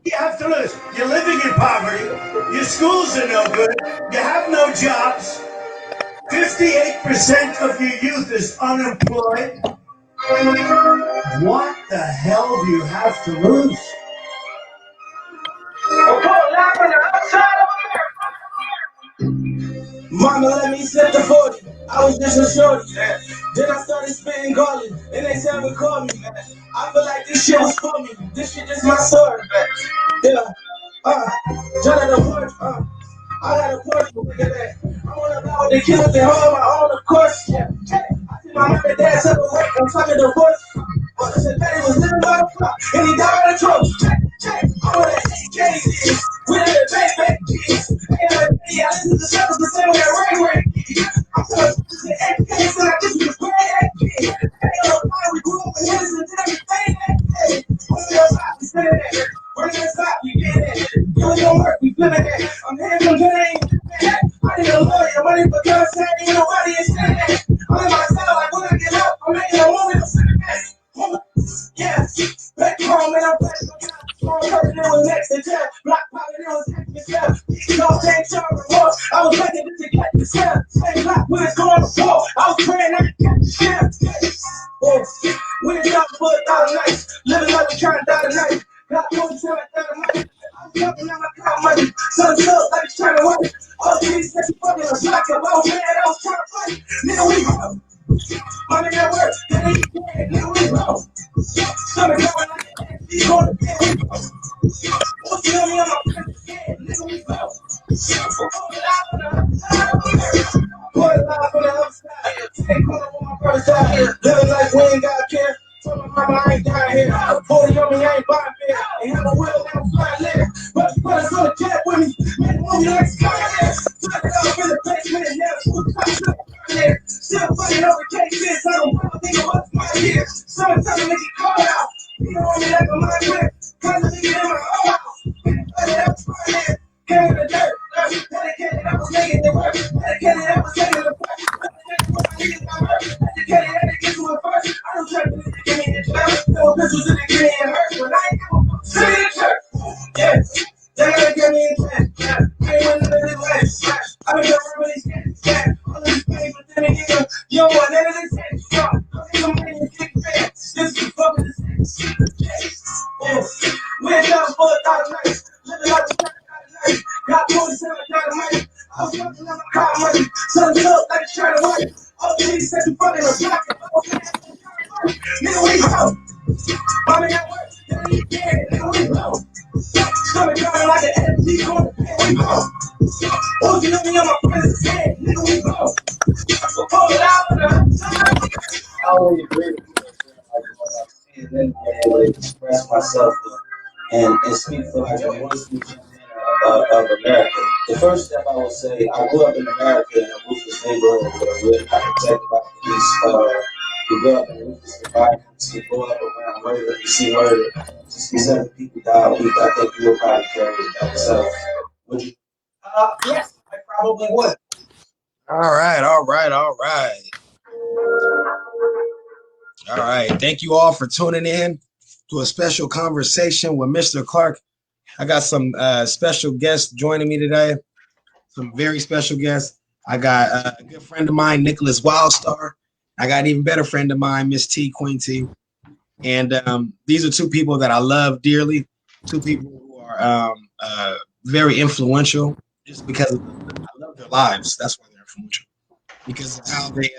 You have to lose. You're living in poverty. Your schools are no good. You have no jobs. 58% of your youth is unemployed. What the hell do you have to lose? Mama let me set the 40. I was just a shorty. Then I started spitting garlic, and they said record me. I feel like this shit was for me. This shit is my story. Yeah. John at the porch. I got a Porsche, look at that. I'm on the block with the kids, they hold my own, of course. Yeah. I see my mom and dad separate. I'm talking divorce. I said, Daddy was living by the clock, and he died by the truck. I'm on that KZ. We did the back kids. I listen to circles the same way that Ray. I'm going to the education, so I just was great at kid. We grew up with his and did everything that day. What's the outside? We spinning that. We're inside, we get it. You don't work, we flipping that. I'm here from game. I need a lawyer, money for content, ain't nobody is saying that. I'm in myself, like when I get up, I'm making a movie. Yeah, back home and I'm back on top. Strong person, it was next to town. Block popping, it was next to town. No change, show remorse. I was making this to catch the sound. Same block when it's going to fall. I was praying I could catch the sound. We didn't stop for $1,000 nights. Living like we trying to die tonight. Got 47 money. I was jumping on my car money. Sun up like it's trying to work. All these niggas fucking a block. I was mad, I was trying to fight. Nigga, we go. Money at work. Nigga, we go. Stomach going like an FD on the bed. What's the money on my friend's nigga, we go. Put it live on the other side. Take corner on my brother's side. Living like we ain't got care. Tell my mama I ain't dying here. 40 on me, I ain't buying beer. Ain't have a wheel, I don't fly later. But you put us on the jet with me. Made a movie like Skyler. Took it off in the basement and now school touch up there. Still fighting over cases. I don't really think it was my year. Someone tell me to get caught out. You know me like a mind grip. Cause a nigga in my own house. But it was fine there. Came with the dirt. Dedicated, I was making it work. Dedicated, I was taking the work. Dedicated, I had to get to it first. I don't try to give me the job. No pistols in the green and hurt. But I ain't give a fuck. Send me the church. Yeah. They gotta get me in cash. Yeah. I ain't winning in this life. I've been going over these kids. Yeah. All these things, but then again, you don't want none of this shit. Yo, I'm even money and kick back. This is fucking the same. Yeah. We're down for $1,000 nights. Living like a got 47 money. I was fucking on my car money. Sun up like a trying to work. All these said you fucking a block. Nigga, we go. Mommy at work. Nigga, we go. Stomach going like an FD on the bed. We go. Who's you know me on my friend's head? Nigga, we go. Hold it out for the I always agree with you. Like when I'm seeing them and able to express myself and speak for like a voice of America. The first step I would say, I grew up in America in a ruthless neighborhood where we're not protected by police. We grew up in a ruthless environment. You grow up around murder, you see murder. You see 7 people die a week. I think you would probably carry it by yourself. Would you? Yes, I probably would. All right. All right. Thank you all for tuning in to a special conversation with Mr. Clark. I got some special guests joining me today. Some very special guests. I got a good friend of mine, Nickolas Wildstar. I got an even better friend of mine, Miss T, Queen T. And these are 2 people that I love dearly. 2 people who are very influential just because I love their lives. That's why they're influential. Because of how they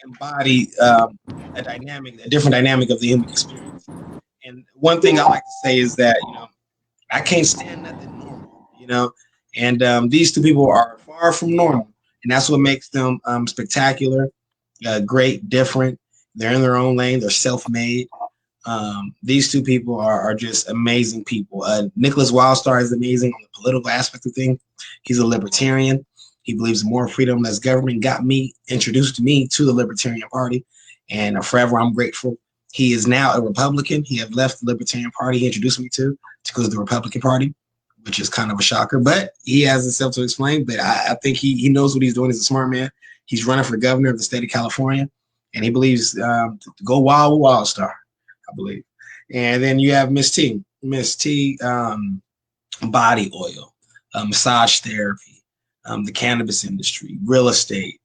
embody a different dynamic of the human experience. And one thing I like to say is that, I can't stand nothing normal, and these 2 people are far from normal, and that's what makes them spectacular, great, different. They're in their own lane. They're self-made. These 2 people are just amazing people. Nickolas Wildstar is amazing on the political aspect of things. He's a libertarian. He believes in more freedom, less government. Introduced me to the Libertarian Party, and forever I'm grateful. He is now a Republican. He had left the Libertarian Party he introduced me to go to the Republican Party, which is kind of a shocker, but he has himself to explain. But I think he knows what he's doing. He's a smart man. He's running for governor of the state of California, and he believes to go wild with Wildstar, I believe. And then you have Miss T. Miss T, body oil, massage therapy, the cannabis industry, real estate,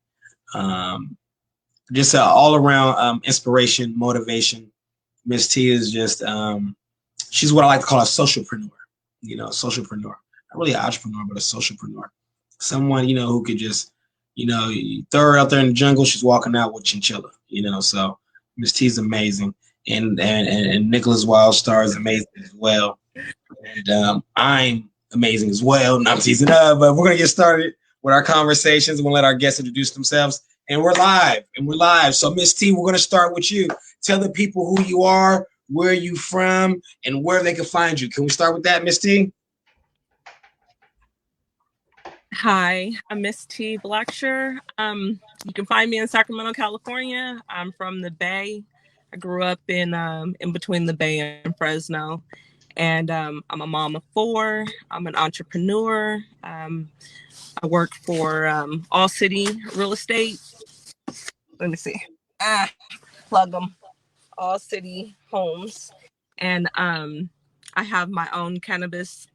just all around inspiration, motivation. Miss T is just she's what I like to call a socialpreneur. You know, socialpreneur, not really an entrepreneur, but a socialpreneur. Someone who could just you throw her out there in the jungle, she's walking out with chinchilla. So Miss T is amazing, and Nickolas Wildstar is amazing as well, and I'm amazing as well. Not teasing up, but we're gonna get started with our conversations. We'll let our guests introduce themselves. And we're live. So Miss T, we're gonna start with you. Tell the people who you are, where you from, and where they can find you. Can we start with that, Miss T? Hi, I'm Miss T Blacksher. You can find me in Sacramento, California. I'm from the Bay. I grew up in between the Bay and Fresno. And I'm a mom of 4. I'm an entrepreneur. I work for All City Real Estate. Let me see. Plug them. All City Homes. And I have my own cannabis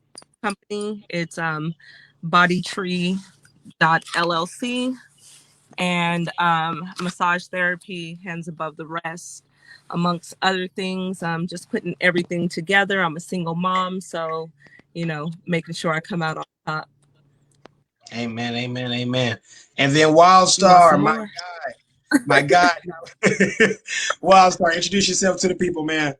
company. It's bodytree.llc. And massage therapy, hands above the rest, amongst other things. I'm just putting everything together. I'm a single mom, so making sure I come out on top. Amen. And then Wildstar, my guy, Wildstar, introduce yourself to the people, man.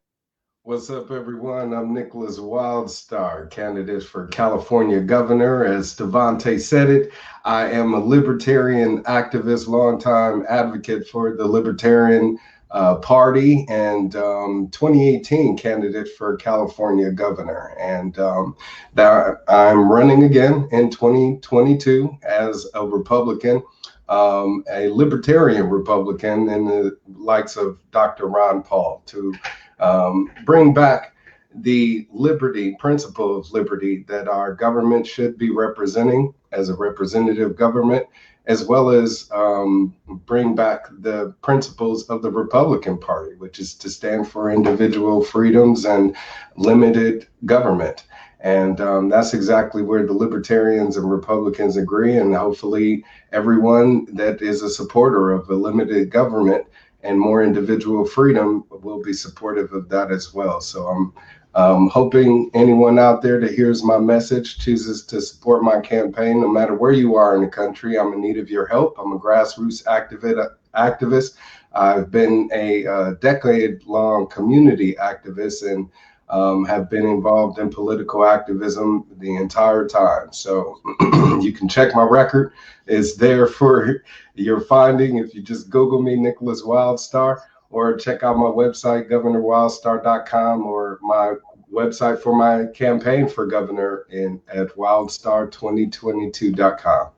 What's up, everyone? I'm Nickolas Wildstar, candidate for California governor. As Stevante said it, I am a libertarian activist, longtime advocate for the Libertarian Party, and 2018 candidate for California governor. And that I'm running again in 2022 as a Republican. A libertarian Republican in the likes of Dr. Ron Paul to bring back the principle of liberty that our government should be representing as a representative government, as well as bring back the principles of the Republican Party, which is to stand for individual freedoms and limited government. And that's exactly where the libertarians and Republicans agree. And hopefully everyone that is a supporter of a limited government and more individual freedom will be supportive of that as well. So I'm hoping anyone out there that hears my message chooses to support my campaign, no matter where you are in the country. I'm in need of your help. I'm a grassroots activist. I've been a decade-long community activist and have been involved in political activism the entire time. So you can check my record. It's there for your finding if you just Google me, Nickolas Wildstar, or check out my website, governorwildstar.com, or my website for my campaign for governor at wildstar2022.com.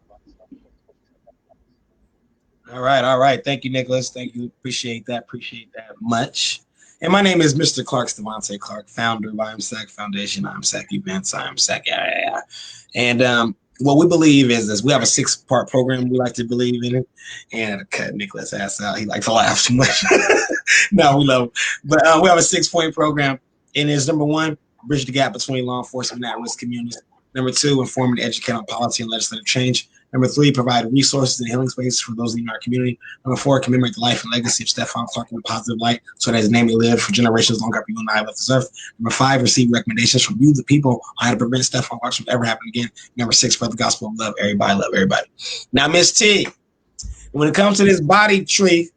All right. Thank you, Nickolas. Thank you. Appreciate that much. And my name is Mr. Clark, Stevante Clark, founder of IMSAC Foundation, IMSAC Events, IMSAC. And what we believe is this: we have a 6-part program we like to believe in it. And I cut Nickolas' ass out. He likes to laugh too much. No, we love him. But we have a 6-point program. And it's number 1, bridge the gap between law enforcement and at-risk communities. Number 2, inform and educate on policy and legislative change. Number 3, provide resources and healing spaces for those in our community. Number 4, commemorate the life and legacy of Stephon Clark in a positive light so that his name may live for generations long after you and I left this earth. Number 5, receive recommendations from you, the people, on how to prevent Stephon Clark from ever happening again. Number 6, spread the gospel of love. Everybody love everybody. Now, Miss T, when it comes to this body tree,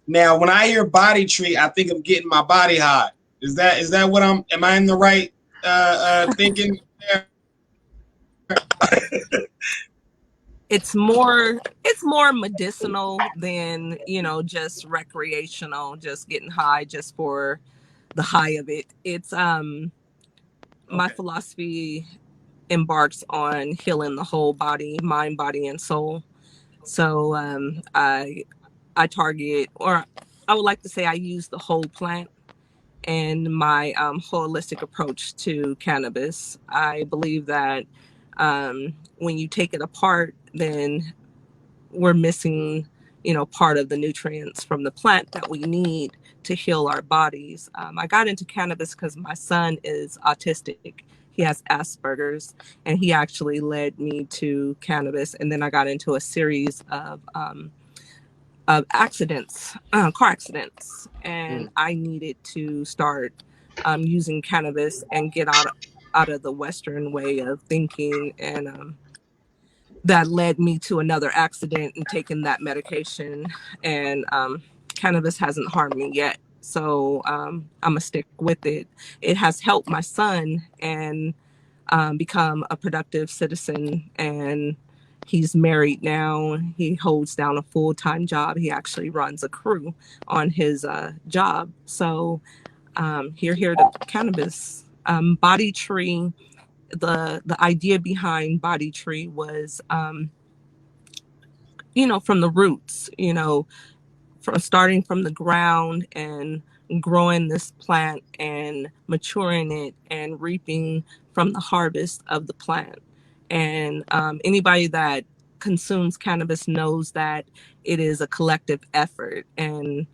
now when I hear body tree, I think of getting my body high. Is that what am I in the right thinking there? It's more medicinal than just recreational, just getting high just for the high of it. It's my philosophy embarks on healing the whole body, mind, body, and soul. So I target, or I would like to say I use the whole plant and my holistic approach to cannabis. I believe that when you take it apart, then we're missing, part of the nutrients from the plant that we need to heal our bodies. I got into cannabis because my son is autistic. He has Asperger's, and he actually led me to cannabis. And then I got into a series of accidents, car accidents, and I needed to start using cannabis and get out of the Western way of thinking, and that led me to another accident and taking that medication. And cannabis hasn't harmed me yet, so I'm gonna stick with it. It has helped my son and become a productive citizen, and he's married now. He holds down a full-time job. He actually runs a crew on his job. So here to cannabis. Body Tree, the idea behind Body Tree was, from the roots, from starting from the ground and growing this plant and maturing it and reaping from the harvest of the plant. And anybody that consumes cannabis knows that it is a collective effort, and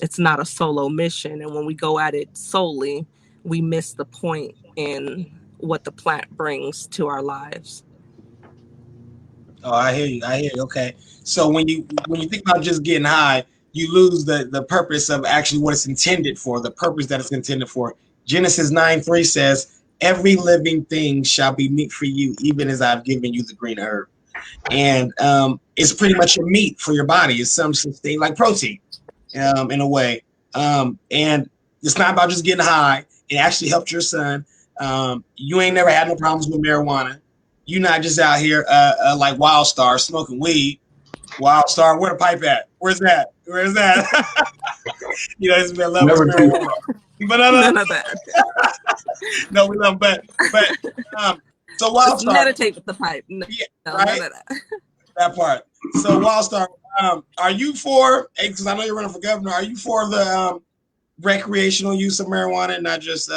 it's not a solo mission. And when we go at it solely, we miss the point in what the plant brings to our lives. Oh, I hear you. I hear you. Okay. So when you think about just getting high, you lose the purpose of actually what it's intended for, the purpose that it's intended for. Genesis 9:3 says, every living thing shall be meat for you, even as I've given you the green herb. And it's pretty much your meat for your body. It's some thing like protein, in a way. And it's not about just getting high. It actually helped your son. You ain't never had no problems with marijuana. You're not just out here like Wildstar smoking weed. Wildstar, where the pipe at? Where's that? Where's that? It's been levels of marijuana. But None of that. No, we love, but so Wildstar. Just meditate with the pipe. No, yeah, no, right? none of that. That part. So Wildstar, are you for? Because I know you're running for governor. Are you for the recreational use of marijuana, and not just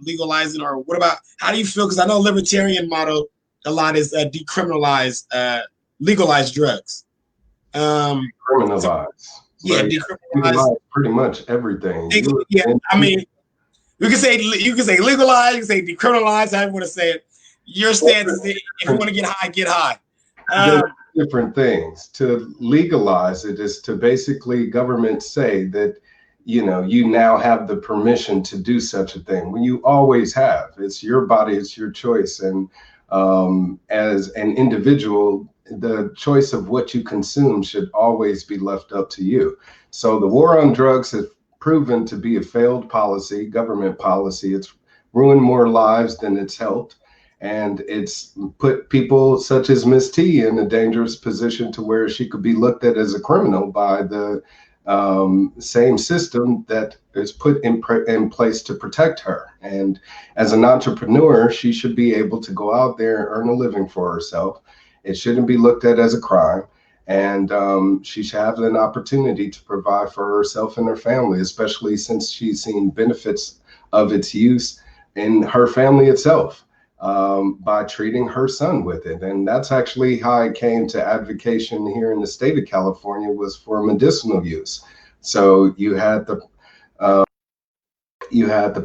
legalizing? Or what about? How do you feel? Because I know libertarian motto a lot is decriminalize, legalize drugs. Criminalize. Yeah, decriminalize pretty much everything. Yeah, I mean, you can say legalize, you can say decriminalize, however you want to say it. Your stance is that if you want to get high, get high. Different things. To legalize it is to basically government say that you now have the permission to do such a thing when you always have. It's your body, it's your choice, and as an individual, the choice of what you consume should always be left up to you. So the war on drugs has proven to be a failed policy, government policy. It's ruined more lives than it's helped. And it's put people such as Miss T in a dangerous position to where she could be looked at as a criminal by the same system that is put in place to protect her. And as an entrepreneur, she should be able to go out there and earn a living for herself. It shouldn't be looked at as a crime. And she should have an opportunity to provide for herself and her family, especially since she's seen benefits of its use in her family itself by treating her son with it. And that's actually how I came to advocation here in the state of California, was for medicinal use. So you had the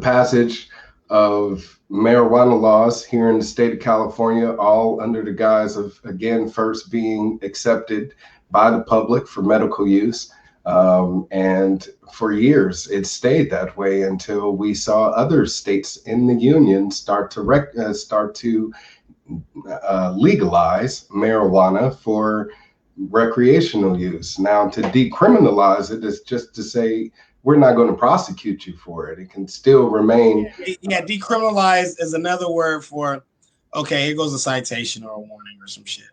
passage of marijuana laws here in the state of California, all under the guise of, again, first being accepted by the public for medical use. And for years, it stayed that way until we saw other states in the union start to legalize marijuana for recreational use. Now, to decriminalize it is just to say, we're not going to prosecute you for it. It can still remain. Yeah, decriminalize is another word for, okay, here goes a citation or a warning or some shit.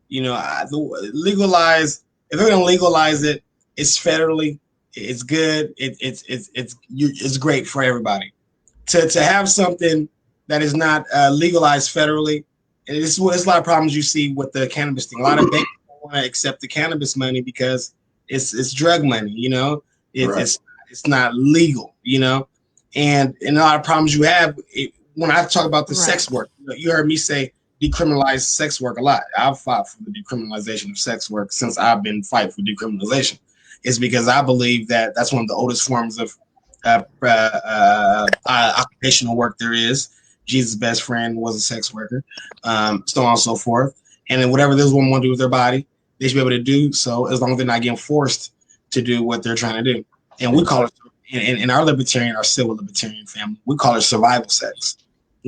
Legalize, if they're going to legalize it, it's federally, it's good, it's great for everybody. To have something that is not legalized federally, and this is a lot of problems you see with the cannabis thing. A lot of banks don't want to accept the cannabis money because it's drug money, right. It's not legal, and a lot of problems you have when I talk about the sex work. You heard me say decriminalize sex work a lot. I've fought for the decriminalization of sex work since I've been fighting for decriminalization. It's because I believe that that's one of the oldest forms of occupational work there is. Jesus' best friend was a sex worker, so on and so forth. And then whatever those women want to do with their body, they should be able to do so as long as they're not getting forced to do what they're trying to do. And we call it, in our libertarian, our civil libertarian family, we call it survival sex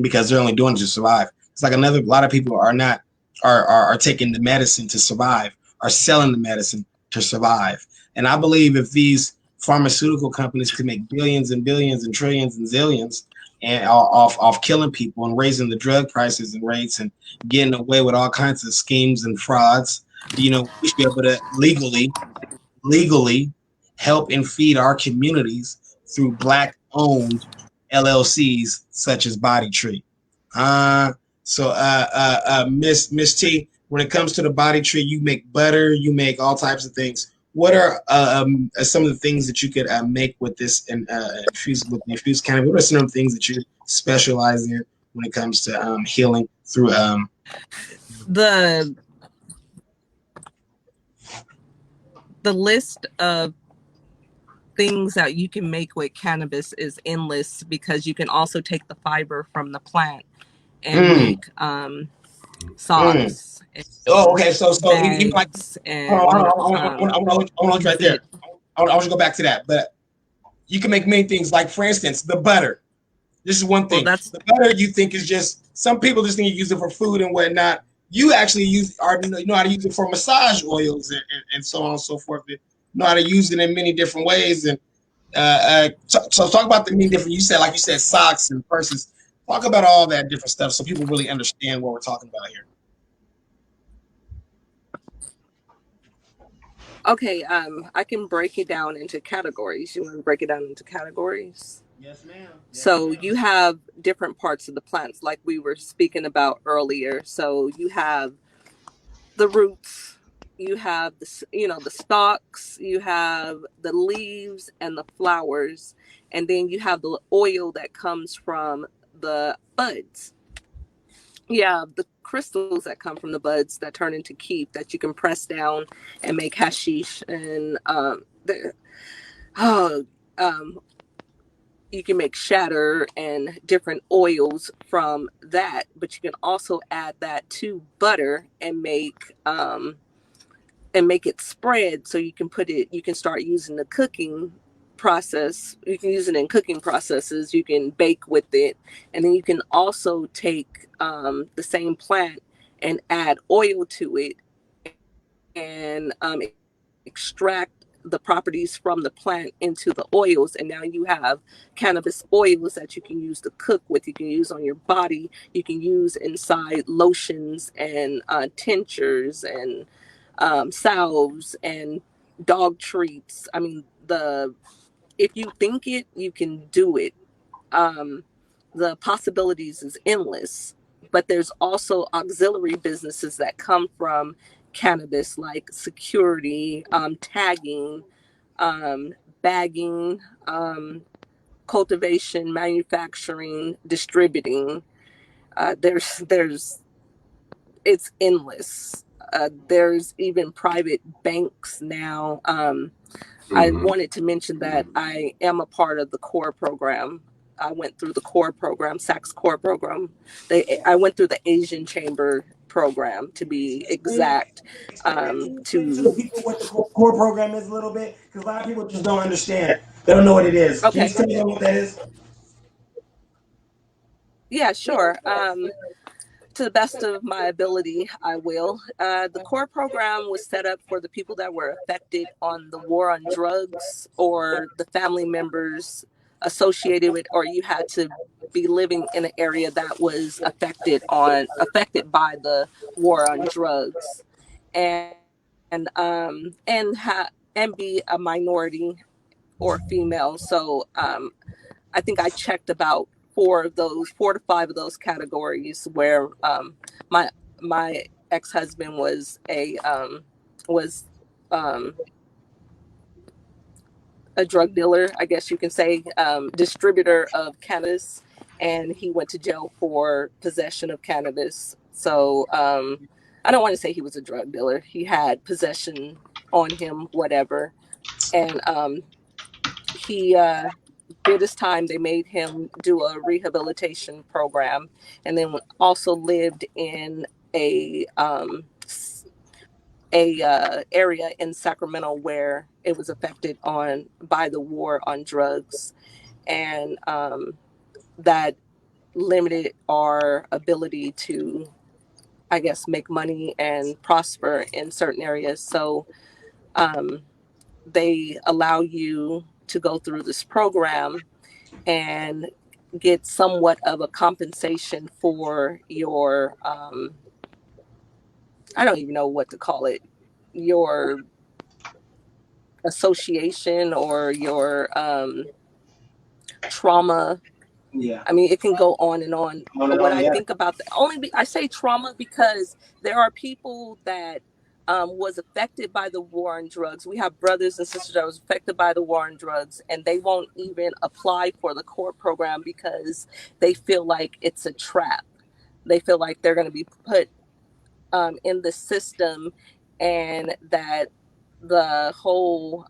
because they're only doing it to survive. It's like a lot of people are taking the medicine to survive, are selling the medicine to survive. And I believe if these pharmaceutical companies could make billions and billions and trillions and zillions and off killing people and raising the drug prices and rates and getting away with all kinds of schemes and frauds, we should be able to legally help and feed our communities through Black-owned LLCs such as Body Tree. Miss T, when it comes to the Body Tree, you make butter, you make all types of things. What are some of the things that you could make with this and infused cannabis? What are some of the things that you specialize in when it comes to healing through the list of things that you can make with cannabis is endless because you can also take the fiber from the plant and make socks. Oh, okay. So even like, and I want to hold you right there. I want to go back to that, but you can make many things. Like for instance, the butter. This is one thing. Well, the butter you think is just some people just think you use it for food and whatnot. You actually know how to use it for massage oils and so on and so forth. You know how to use it in many different ways. And so talk about the many different. You said socks and purses. Talk about all that different stuff so people really understand what we're talking about here. Okay, I can break it down into categories. You want to break it down into categories? Yes, ma'am. So you have different parts of the plants like we were speaking about earlier. So you have the roots, you have the stalks, you have the leaves and the flowers, and then you have the oil that comes from the buds. Yeah, the crystals that come from the buds that turn into keef that you can press down and make hashish, and you can make shatter and different oils from that. But you can also add that to butter and make it spread, so you can start using the cooking process. You can use it in cooking processes. You can bake with it, and then you can also take the same plant and add oil to it and extract the properties from the plant into the oils, and now you have cannabis oils that you can use to cook with. You can use on your body. You can use inside lotions and tinctures and salves and dog treats. I mean, if you think it, you can do it. The possibilities is endless, but there's also auxiliary businesses that come from cannabis, like security, tagging, bagging, cultivation, manufacturing, distributing. It's endless. There's even private banks now. I wanted to mention that I am a part of the CORE program. I went through the CORE program, SACS CORE program. I went through the Asian Chamber program, to be exact. To the people what the CORE program is a little bit, because a lot of people just don't understand. They don't know what it is. Okay. Can you tell them what that is? Yeah, sure. To the best of my ability, I will. The CORE program was set up for the people that were affected on the war on drugs, or the family members associated with, or you had to be living in an area that was affected by the war on drugs, and be a minority or female. So I think I checked about 4 to 5 of those categories, where my ex-husband was a drug dealer, I guess you can say, distributor of cannabis, and he went to jail for possession of cannabis So I don't want to say he was a drug dealer. He had possession on him, whatever. And he did his time. They made him do a rehabilitation program, and then also lived in a area in Sacramento where it was affected by the war on drugs, and that limited our ability to, I guess, make money and prosper in certain areas. So they allow you to go through this program and get somewhat of a compensation for your I don't even know what to call it, your association or your trauma. Yeah. I mean, it can go on and on. On and What on, I yeah. think about I say trauma because there are people that was affected by the war on drugs. We have brothers and sisters that was affected by the war on drugs, and they won't even apply for the court program because they feel like it's a trap. They feel like they're going to be put in the system, and that the whole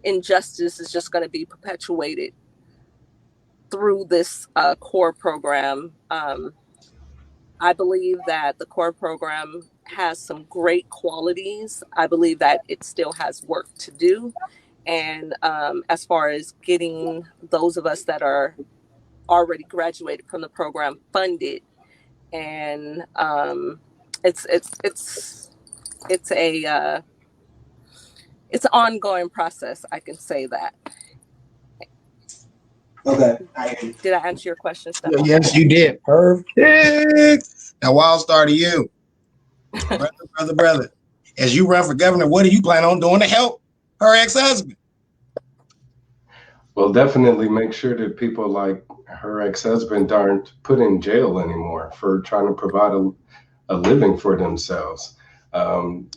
injustice is just going to be perpetuated through this core program. I believe that the core program has some great qualities. I believe that it still has work to do. And as far as getting those of us that are already graduated from the program funded, and it's a it's an ongoing process. I can say that. Okay. Did I answer your question, Yeah, Stefan? yes, you did. Perfect. Now, Wildstar, to you, brother. As you run for governor, what do you plan on doing to help her ex-husband? Well, definitely make sure that people like her ex-husband aren't put in jail anymore for trying to provide a living for themselves.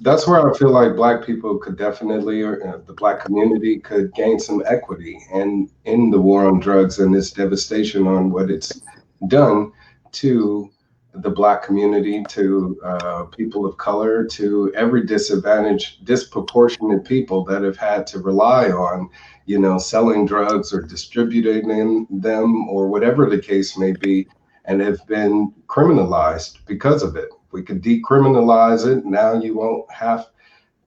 That's where I feel like Black people could definitely, or the Black community could gain some equity and in the war on drugs and this devastation on what it's done to the Black community, to people of color, to every disproportionate people that have had to rely on, you know, selling drugs or distributing them or whatever the case may be, and have been criminalized because of it. We could decriminalize it. Now you won't have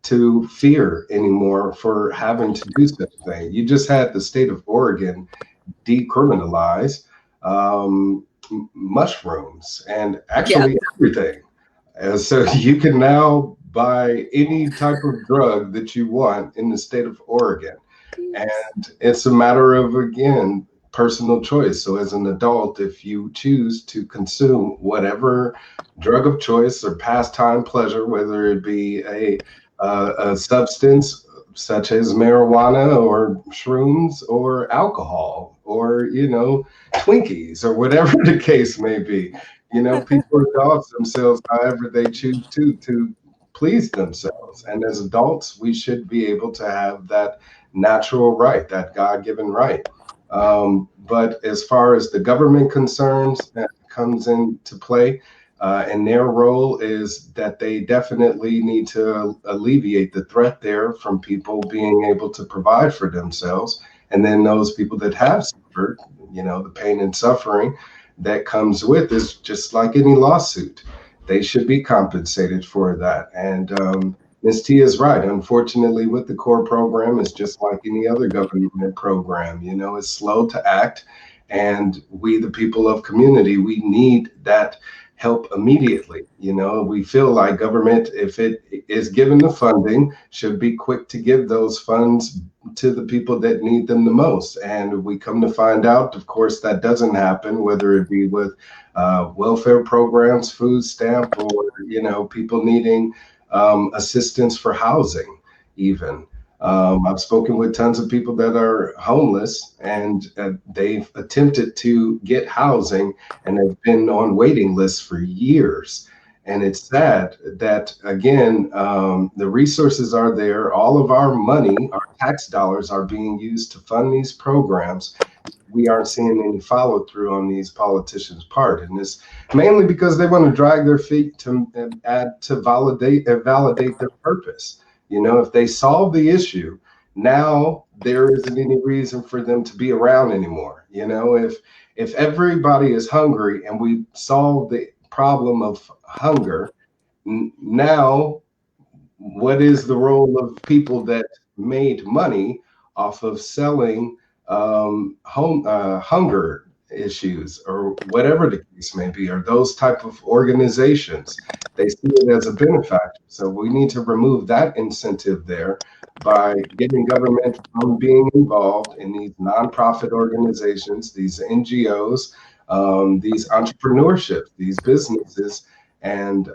to fear anymore for having to do such a thing. You just had the state of Oregon decriminalize mushrooms and actually everything. And so you can now buy any type of drug that you want in the state of Oregon. And it's a matter of, again, personal choice. So as an adult, if you choose to consume whatever drug of choice or pastime pleasure, whether it be a substance such as marijuana or shrooms or alcohol or, you know, Twinkies or whatever the case may be, you know, people indulge themselves however they choose to please themselves. And as adults, we should be able to have that natural right, that God-given right. But as far as the government concerns that comes into play, and their role is that they definitely need to alleviate the threat there from people being able to provide for themselves. And then those people that have suffered, you know, the pain and suffering that comes with is just like any lawsuit. They should be compensated for that. And Ms. T is right. Unfortunately, with the core program, it's just like any other government program. You know, it's slow to act. And we, the people of community, we need that help immediately. You know, we feel like government, if it is given the funding, should be quick to give those funds to the people that need them the most. And we come to find out, of course, that doesn't happen, whether it be with welfare programs, food stamp, or, you know, people needing assistance for housing even. I've spoken with tons of people that are homeless, and they've attempted to get housing and have been on waiting lists for years. And it's sad that, again, the resources are there. All of our money, our tax dollars, are being used to fund these programs. we aren't seeing any follow through on these politicians' part, and it's mainly because they want to drag their feet to validate their purpose. You know, if they solve the issue, now there isn't any reason for them to be around anymore. You know, if everybody is hungry and we solve the problem of hunger, now what is the role of people that made money off of selling hunger issues or whatever the case may be, or those type of organizations? They see it as a benefactor. So we need to remove that incentive there by getting government from being involved in these nonprofit organizations, these NGOs, these entrepreneurship, these businesses, and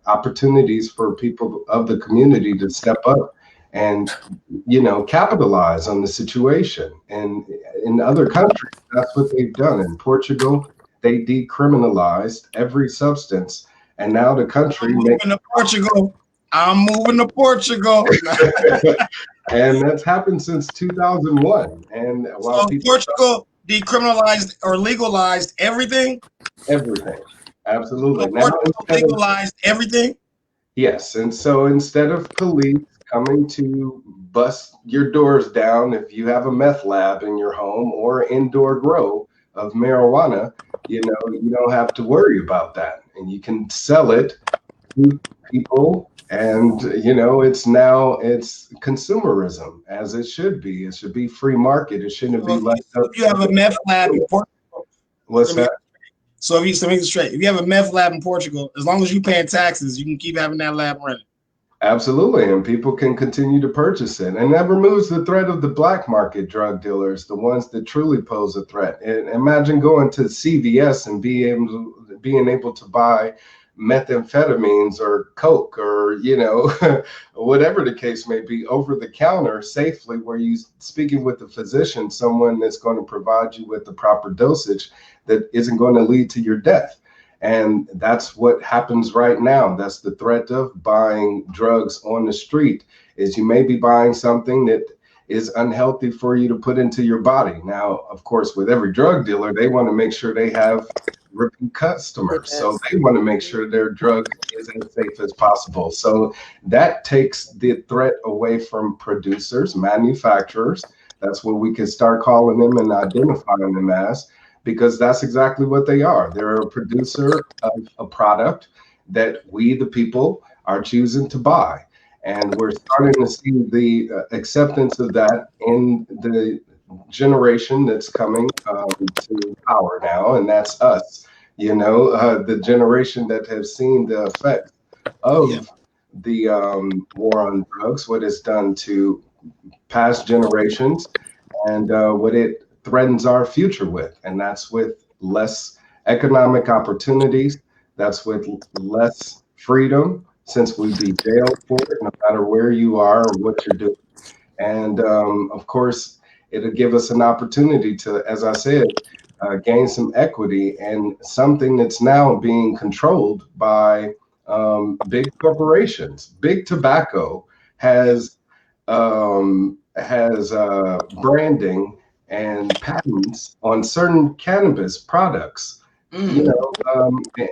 opportunities for people of the community to step up and, you know, capitalize on the situation. And in other countries, that's what they've done. In Portugal, they decriminalized every substance, and now the country I'm moving to Portugal. And that's happened since 2001. And while so Portugal decriminalized or legalized everything. Absolutely. So Portugal legalized everything. Yes, and so instead of police coming to bust your doors down if you have a meth lab in your home or indoor grow of marijuana, you know, you don't have to worry about that, and you can sell it to people. And you know, it's consumerism, as it should be. It should be free market. It shouldn't be like if you have a meth lab in Portugal. What's that? So if you to make it straight, if you have a meth lab in Portugal, as long as you paying taxes, you can keep having that lab running. Absolutely, and people can continue to purchase it, and that removes the threat of the black market drug dealers, the ones that truly pose a threat. And imagine going to CVS and being able to buy methamphetamines or coke or, you know, whatever the case may be, over the counter safely, where you speaking with a physician, someone that's going to provide you with the proper dosage that isn't going to lead to your death. And that's what happens right now. That's the threat of buying drugs on the street, is you may be buying something that is unhealthy for you to put into your body. Now, of course, with every drug dealer, they want to make sure they have repeat customers. So they want to make sure their drug is as safe as possible. So that takes the threat away from producers, manufacturers. That's what we can start calling them and identifying them as, because that's exactly what they are. They're a producer of a product that we, the people, are choosing to buy. And we're starting to see the acceptance of that in the generation that's coming to power now, and that's us. You know, the generation that has seen the effect of the war on drugs, what it's done to past generations, and what it threatens our future with. And that's with less economic opportunities, that's with less freedom, since we'd be jailed for it, no matter where you are or what you're doing. And of course, it'll give us an opportunity to, as I said, gain some equity and something that's now being controlled by big corporations. Big tobacco has branding and patents on certain cannabis products, you know,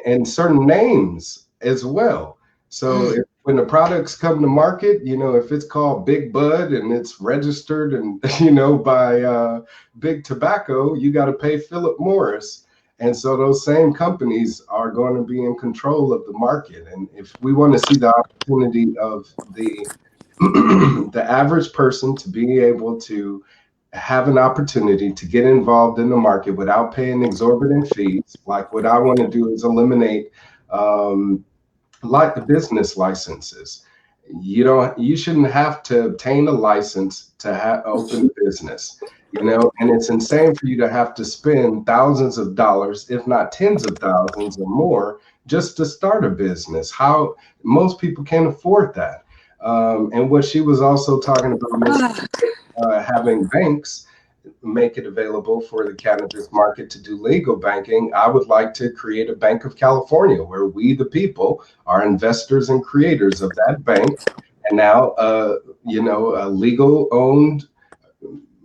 and certain names as well. So when the products come to market, you know, if it's called Big Bud and it's registered and, you know, by Big Tobacco, you got to pay Philip Morris. And so those same companies are going to be in control of the market. And if we want to see the opportunity of the the average person to be able to have an opportunity to get involved in the market without paying exorbitant fees, like what I want to do is eliminate like the business licenses. You shouldn't have to obtain a license to open a business, you know, and it's insane for you to have to spend thousands of dollars, if not tens of thousands or more, just to start a business. How most people can't afford that. And what she was also talking about, having banks make it available for the cannabis market to do legal banking. I would like to create a Bank of California where we, the people, are investors and creators of that bank. And now, you know, a legal owned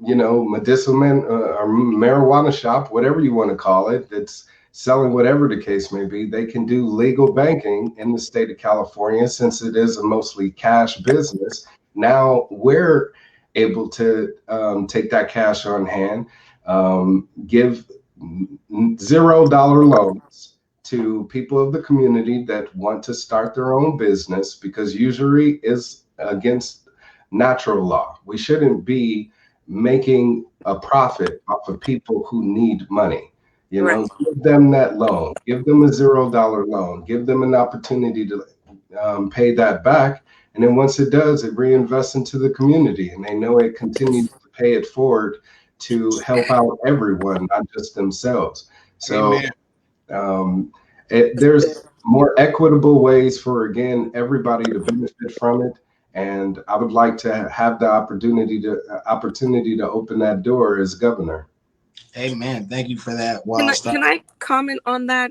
medicinal or marijuana shop, whatever you want to call it, that's selling whatever the case may be. They can do legal banking in the state of California since it is a mostly cash business. Now we're able to take that cash on hand, give $0 loans to people of the community that want to start their own business, because usury is against natural law. We shouldn't be making a profit off of people who need money. Right. Give them that loan, give them a $0 loan, give them an opportunity to pay that back. And then once it does, it reinvests into the community, and they know it continues to pay it forward to help out everyone, not just themselves. So Amen. there's more equitable ways for, again, everybody to benefit from it. And I would like to have the opportunity to open that door as governor. Amen. Thank you for that, Can I comment on that?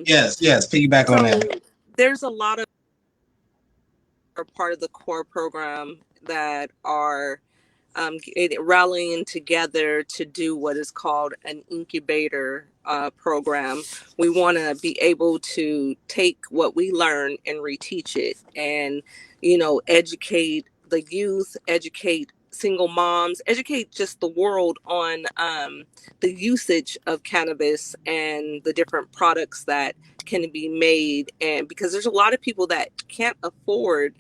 Yes, piggyback on that. There's a lot of part of the core program that are rallying together to do what is called an incubator program. We want to be able to take what we learn and reteach it, and educate the youth, educate single moms, educate just the world on the usage of cannabis and the different products that can be made. And because there's a lot of people that can't afford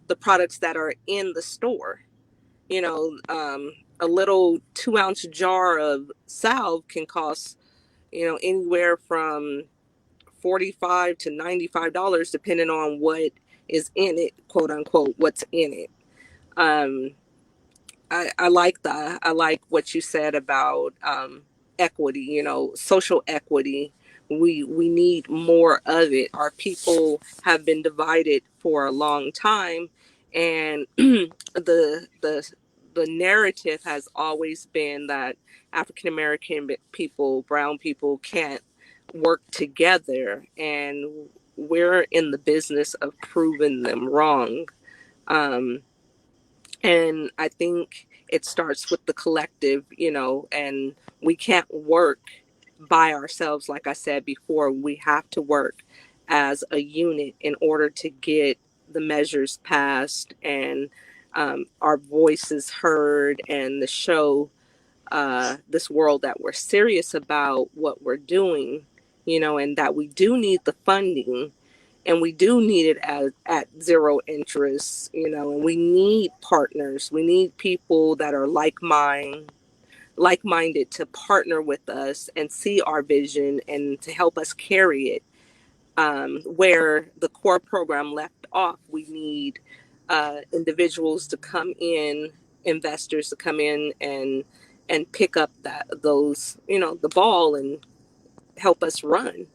the products that are in the store. A little 2-ounce jar of salve can cost, anywhere from $45 to $95, depending on what is in it, quote unquote, what's in it. I like that. I like what you said about equity, social equity. We need more of it. Our people have been divided for a long time, and the narrative has always been that African American people, brown people can't work together, and we're in the business of proving them wrong. And I think it starts with the collective, and we can't work by ourselves. Like I said before, we have to work as a unit in order to get the measures passed and our voices heard, and to show this world that we're serious about what we're doing, and that we do need the funding, and we do need it at zero interest, and we need partners. We need people that are like-minded to partner with us and see our vision and to help us carry it. Where the core program left off, we need individuals to come in, investors to come in and pick up those, the ball, and help us run.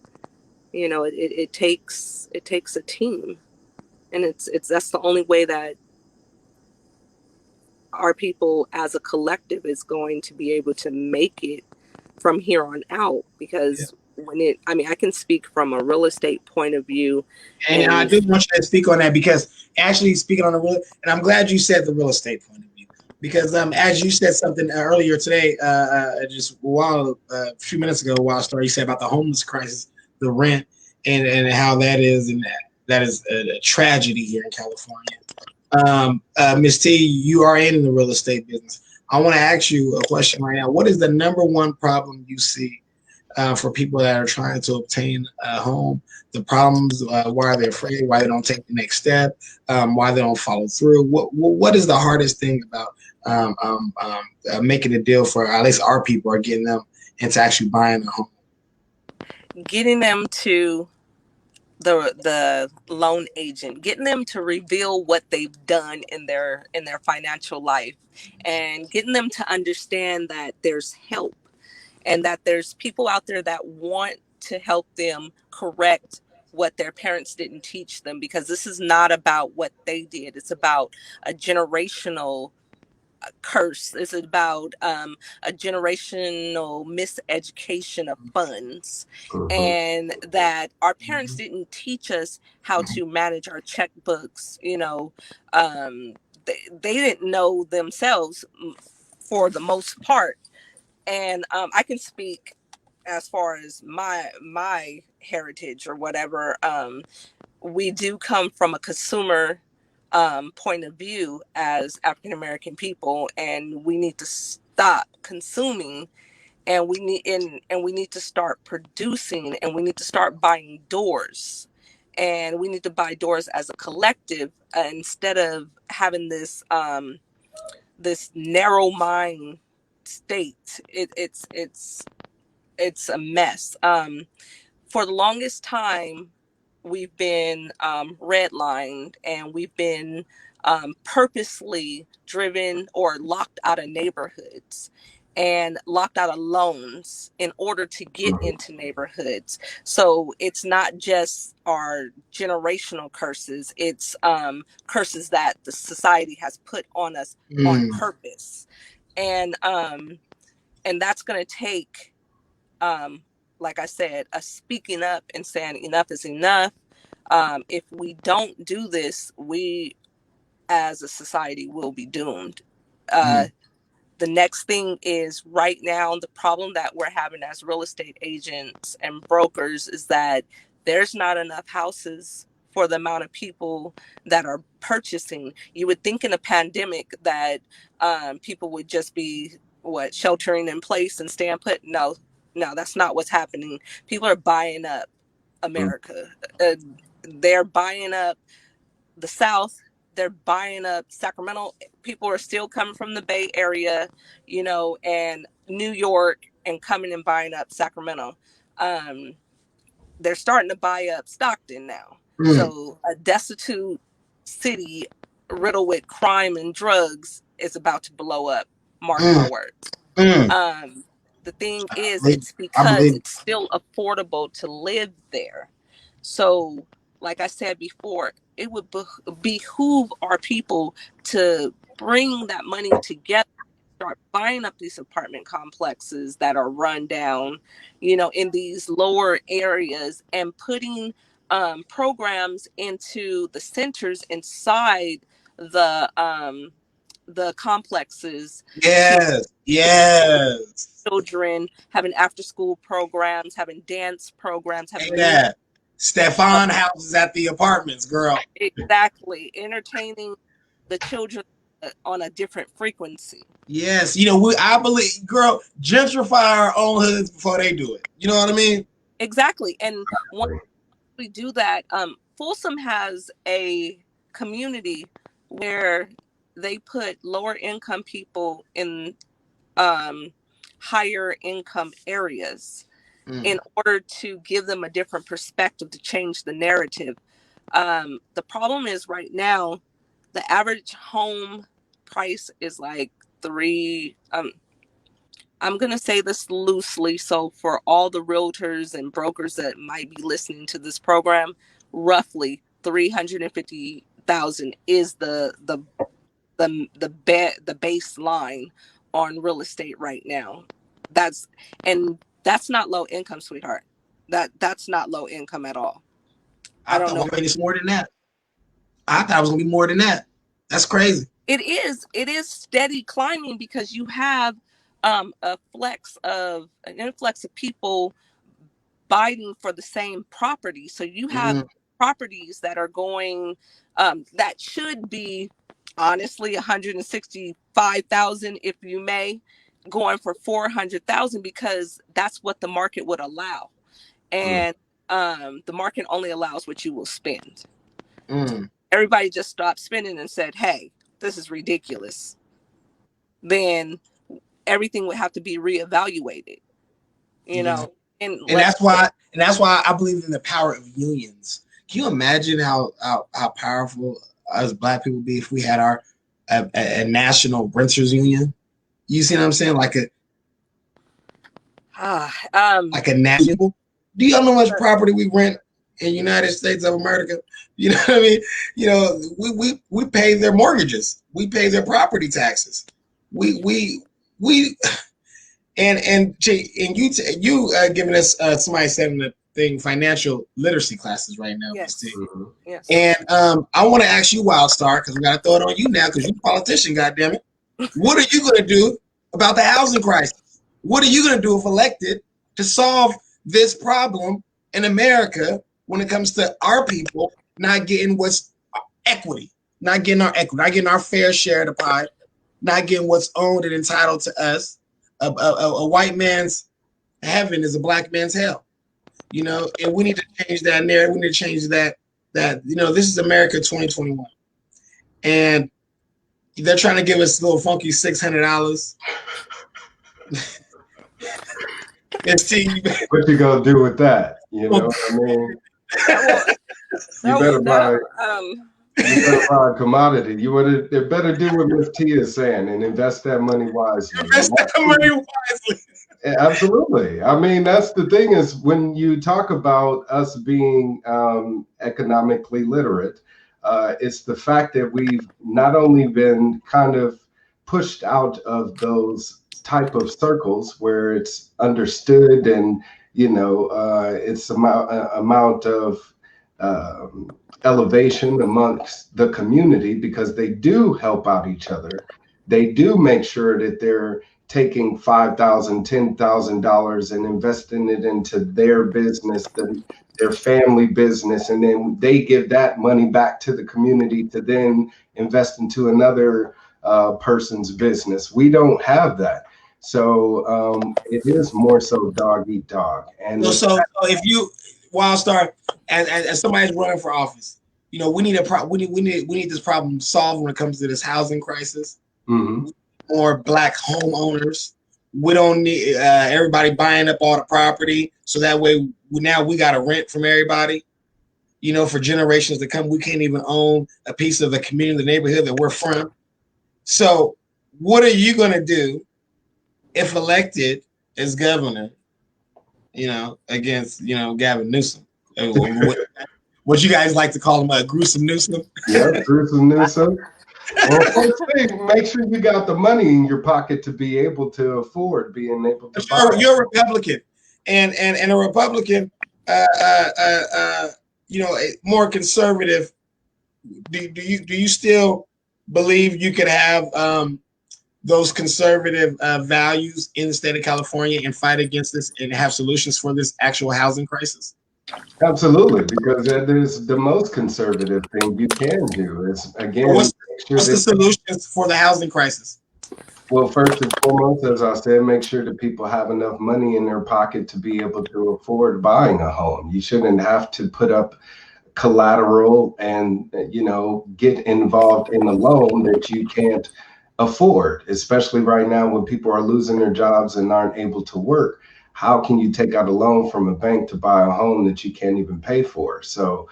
It takes a team, and it's that's the only way that our people as a collective is going to be able to make it from here on out. Because I can speak from a real estate point of view, and I do want you to speak on that, because actually speaking on the real, and I'm glad you said the real estate point of view, because as you said something earlier today, just a few minutes ago, Wildstar, you said about the homeless crisis, the rent, and how that is, and that is a tragedy here in California. Ms. T, you are in the real estate business. I want to ask you a question right now. What is the number one problem you see for people that are trying to obtain a home? The problems, why are they afraid? Why they don't take the next step? Why they don't follow through? What is the hardest thing about making a deal for at least our people, or getting them into actually buying a home? Getting them to the loan agent, getting them to reveal what they've done in their financial life, and getting them to understand that there's help, and that there's people out there that want to help them correct what their parents didn't teach them, because this is not about what they did. It's about a generational curse. It's about a generational miseducation of funds, and that our parents didn't teach us how to manage our checkbooks. They didn't know themselves for the most part. And I can speak as far as my heritage or whatever. We do come from a consumer point of view as African American people, and we need to stop consuming, and we need to start producing, and we need to start buying doors, and we need to buy doors as a collective, instead of having this this narrow mind state. It's a mess. For the longest time, we've been redlined, and we've been purposely driven or locked out of neighborhoods and locked out of loans in order to get into neighborhoods. So it's not just our generational curses, it's curses that the society has put on us on purpose. And that's going to take, like I said, a speaking up and saying enough is enough. If we don't do this, we as a society will be doomed. The next thing is, right now, the problem that we're having as real estate agents and brokers is that there's not enough houses for the amount of people that are purchasing. You would think in a pandemic that people would just be sheltering in place and staying put. No, that's not what's happening. People are buying up America. They're buying up the South. They're buying up Sacramento. People are still coming from the Bay Area, and New York, and coming and buying up Sacramento. They're starting to buy up Stockton now. So a destitute city riddled with crime and drugs is about to blow up. Mark my words. The thing is, it's because it's still affordable to live there. So, like I said before, it would behoove our people to bring that money together, start buying up these apartment complexes that are run down, in these lower areas, and putting programs into the centers inside the complexes. Yes. Children having after school programs, having dance programs, having Stefan houses at the apartments, girl. Exactly. Entertaining the children on a different frequency. Yes. I believe, girl, gentrify our own hoods before they do it. You know what I mean? Exactly. And once we do that, Folsom has a community where they put lower income people in higher income areas in order to give them a different perspective, to change the narrative. The problem is, right now, the average home price is like I'm going to say this loosely, so for all the realtors and brokers that might be listening to this program, roughly $350,000 is the baseline on real estate right now. That's not low income, sweetheart. That's not low income at all. I don't know. It's more than that. I thought it was gonna be more than that. That's crazy. It is steady climbing, because you have an influx of people bidding for the same property. So you have properties that are going that should be honestly $165,000, if you may, going for $400,000, because that's what the market would allow. And the market only allows what you will spend. Everybody just stopped spending and said, hey, this is ridiculous. Then everything would have to be reevaluated, and that's why I believe in the power of unions. Can you imagine how powerful us Black people be if we had a national renters union? You see what I'm saying? Like a national. Do you know how much property we rent in the United States of America? You know what I mean? We pay their mortgages. We pay their property taxes. You giving us somebody said in the thing, financial literacy classes right now. Yes. Yes. And I want to ask you, Wildstar, because we got to throw it on you now, because you're a politician, goddammit. What are you going to do about the housing crisis. What are you going to do if elected to solve this problem in America when it comes to our people not getting what's equity, not getting our equity, not getting our fair share of the pie, not getting what's owned and entitled to us? A white man's heaven is a black man's hell, you know, and we need to change that narrative. We need to change that, you know, this is America 2021. And they're trying to give us a little funky $600. What you gonna do with that? You know what I mean? You better buy a commodity. They better do what Miss T is saying and invest that money wisely. Invest that money wisely. Absolutely. I mean, that's the thing is when you talk about us being economically literate, it's the fact that we've not only been kind of pushed out of those type of circles where it's understood and, you know, it's amount of elevation amongst the community because they do help out each other. They do make sure that they're taking $5,000, $10,000 and investing it into their business, their family business, and then they give that money back to the community to then invest into another person's business. We don't have that. So it is more so dog eat dog. And so if you Wildstar, as somebody's running for office, you know, we need this problem solved when it comes to this housing crisis. Mm-hmm. More black homeowners. We don't need everybody buying up all the property, so that way now we got to rent from everybody. You know, for generations to come, we can't even own a piece of the community, the neighborhood that we're from. So, what are you gonna do if elected as governor? You know, against Gavin Newsom. What you guys like to call him, gruesome Newsom? Yeah, gruesome Newsom. Well, first thing, make sure you got the money in your pocket to be able to afford being able to buy. You're a Republican, and a Republican, you know, more conservative. Do you still believe you could have those conservative values in the state of California and fight against this and have solutions for this actual housing crisis? Absolutely, because that is the most conservative thing you can do. Is again, what's the solutions for the housing crisis? Well, first and foremost, as I said, make sure that people have enough money in their pocket to be able to afford buying a home. You shouldn't have to put up collateral and, you know, get involved in a loan that you can't afford, especially right now when people are losing their jobs and aren't able to work. How can you take out a loan from a bank to buy a home that you can't even pay for? So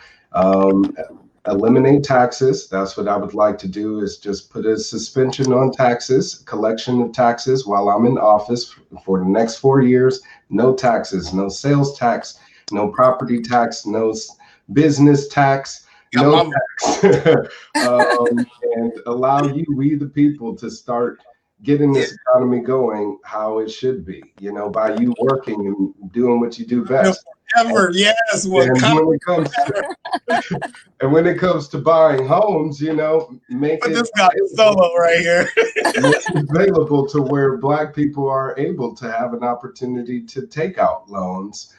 eliminate taxes. That's what I would like to do, is just put a suspension on taxes, collection of taxes while I'm in office for the next 4 years. No taxes, no sales tax, no property tax, no business tax, no tax. And allow we the people to start getting this economy going how it should be, you know, by you working and doing what you do best. Yes. And when it comes to buying homes, you know, make this guy solo right here. Make it available to where Black people are able to have an opportunity to take out loans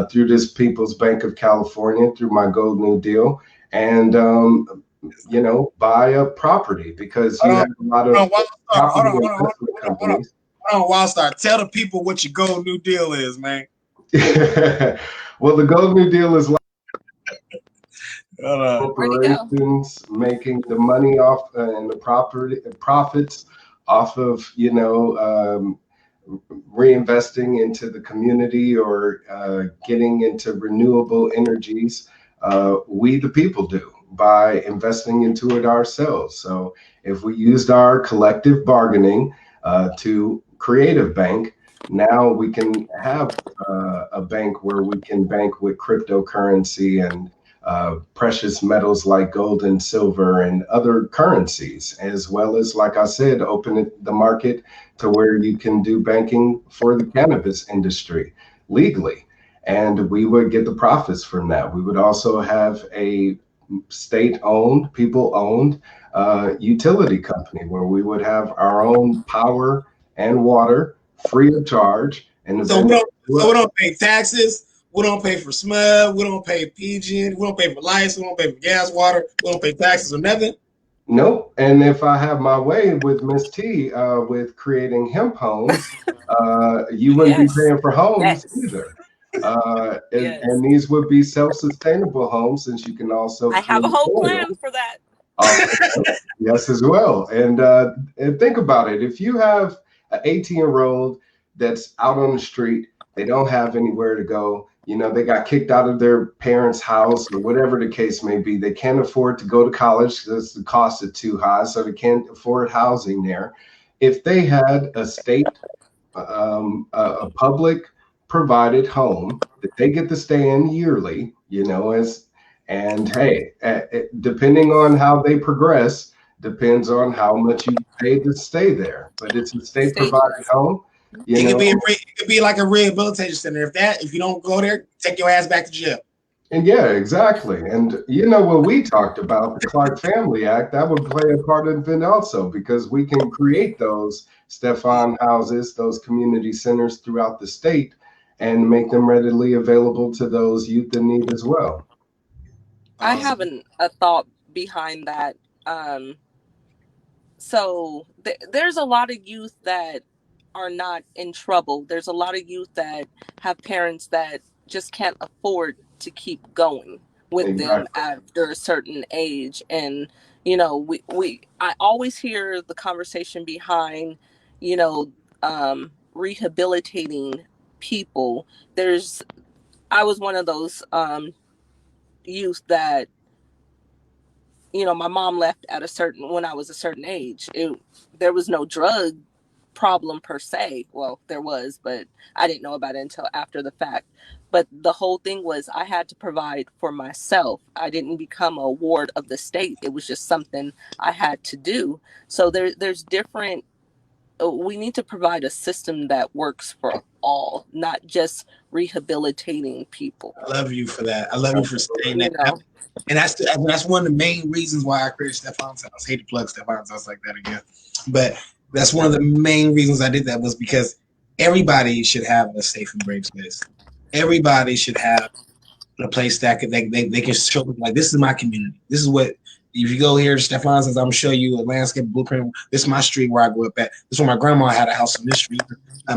through this People's Bank of California, through my Gold New Deal, and you know, buy a property, because you have a lot of property investment companies. Hold on, Wildstar. Tell the people what your Gold New Deal is, man. Well, the Gold New Deal is like corporations making the money off and the profits off of, you know, reinvesting into the community or getting into renewable energies. We the people do by investing into it ourselves. So if we used our collective bargaining to create a bank, now we can have a bank where we can bank with cryptocurrency and precious metals like gold and silver and other currencies, as well as, like I said, open the market to where you can do banking for the cannabis industry legally. And we would get the profits from that. We would also have a state-owned, people-owned utility company where we would have our own power and water free of charge. And so we don't pay taxes. We don't pay for SMUD. We don't pay PG. We don't pay for lights. We don't pay for gas, water. We don't pay taxes or nothing. Nope. And if I have my way with Miss T, with creating hemp homes, you wouldn't be paying for homes either. And these would be self-sustainable homes, since you can also. I have a whole plan for that. Yes, as well. And think about it. If you have an 18-year-old that's out on the street, they don't have anywhere to go. You know, they got kicked out of their parents' house or whatever the case may be. They can't afford to go to college because the cost is too high, so they can't afford housing there. If they had a state, a public provided home that they get to stay in yearly, you know, and hey, depending on how they progress, depends on how much you pay to stay there. But it's a state provided home. It could be like a rehabilitation center. If you don't go there, take your ass back to jail. And yeah, exactly. And you know what we talked about, the Clark Family Act, that would play a part of it also, because we can create those Stefan houses, those community centers throughout the state, and make them readily available to those youth in need as well. I have a thought behind that. So there's a lot of youth that are not in trouble. There's a lot of youth that have parents that just can't afford to keep going with them after a certain age. And, you know, I always hear the conversation behind, you know, rehabilitating people. I was one of those youth that, you know, my mom left when I was a certain age. There was no drug problem per se. Well, there was, but I didn't know about it until after the fact. But the whole thing was I had to provide for myself. I didn't become a ward of the state. It was just something I had to do. So there's different. We need to provide a system that works for all, not just rehabilitating people. I love you for that. I love you for saying that. Know. And that's one of the main reasons why I created Stefan's House. I hate to plug Stefan's House like that again, but that's one of the main reasons I did that, was because everybody should have a safe and brave space. Everybody should have a place that they can show, like, this is my community. This is what, if you go here to Stefan's House, I'm gonna show you a landscape blueprint. This is my street where I grew up at. This is where my grandma had a house on this street.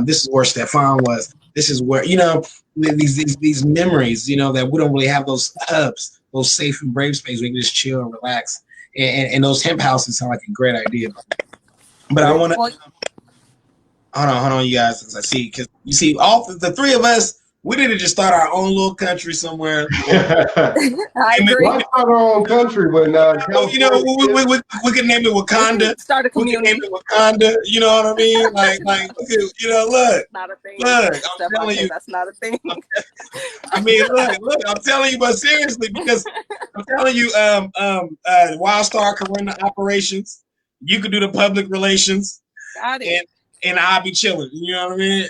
This is where Stefan was. This is where, you know, these memories, you know, that we don't really have those hubs, those safe and brave spaces where you can just chill and relax. And those hemp houses sound like a great idea. But I want to hold on, you guys, as I see, because you see, all the three of us, we didn't just start our own little country somewhere. I agree. Let's start our own country, but you know, we could name it Wakanda. Start a community. We can name it Wakanda. You know what I mean? Like, you know, look. Not a thing. Look, I'm telling you, that's not a thing. I mean, look, I'm telling you, but seriously, because I'm telling you, Wildstar can run the operations. You could do the public relations. Got it. And I'll be chilling. You know what I mean?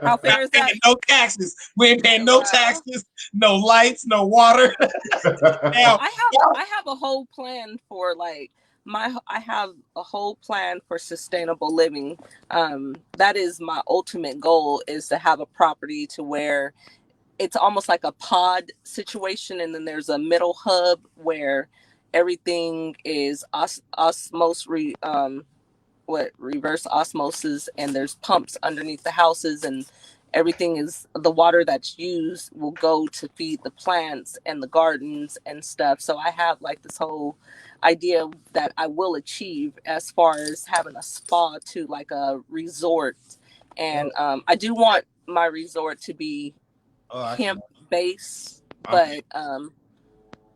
How fair is that? No taxes. We ain't paying no taxes, no lights, no water. Now, I have a whole plan for I have a whole plan for sustainable living. That is my ultimate goal, is to have a property to where it's almost like a pod situation, and then there's a middle hub where everything is reverse osmosis, and there's pumps underneath the houses, and everything is, the water that's used will go to feed the plants and the gardens and stuff. So I have like this whole idea that I will achieve as far as having a spa to like a resort. And I do want my resort to be hemp based, but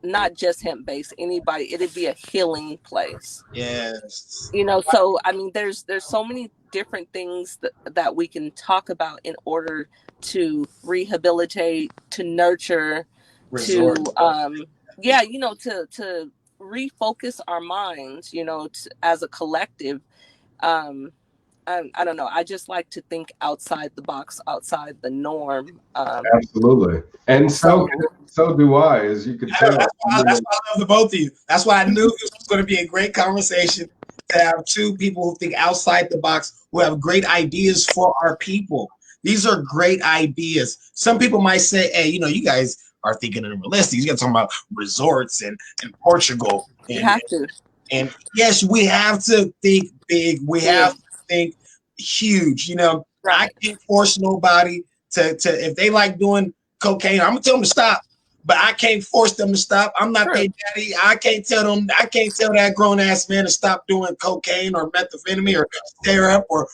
not just hemp based. It'd be a healing place. Yes. You know, so I mean, there's so many different things that we can talk about in order to rehabilitate, to nurture, resort. To you know, to refocus our minds, you know, as a collective. I don't know. I just like to think outside the box, outside the norm. Absolutely. And so do I, as you can tell. That's why I love the both of you. That's why I knew this was going to be a great conversation. to have two people who think outside the box, who have great ideas for our people. These are great ideas. Some people might say, hey, you know, you guys are thinking unrealistic. You got to talk about resorts and Portugal. You have to. And yes, we have to think big. We have to think huge. You know, Right. I can't force nobody to if they like doing cocaine, I'm gonna tell them to stop. But I can't force them to stop. I'm not their daddy. I can't tell them. I can't tell that grown ass man to stop doing cocaine or methamphetamine or syrup or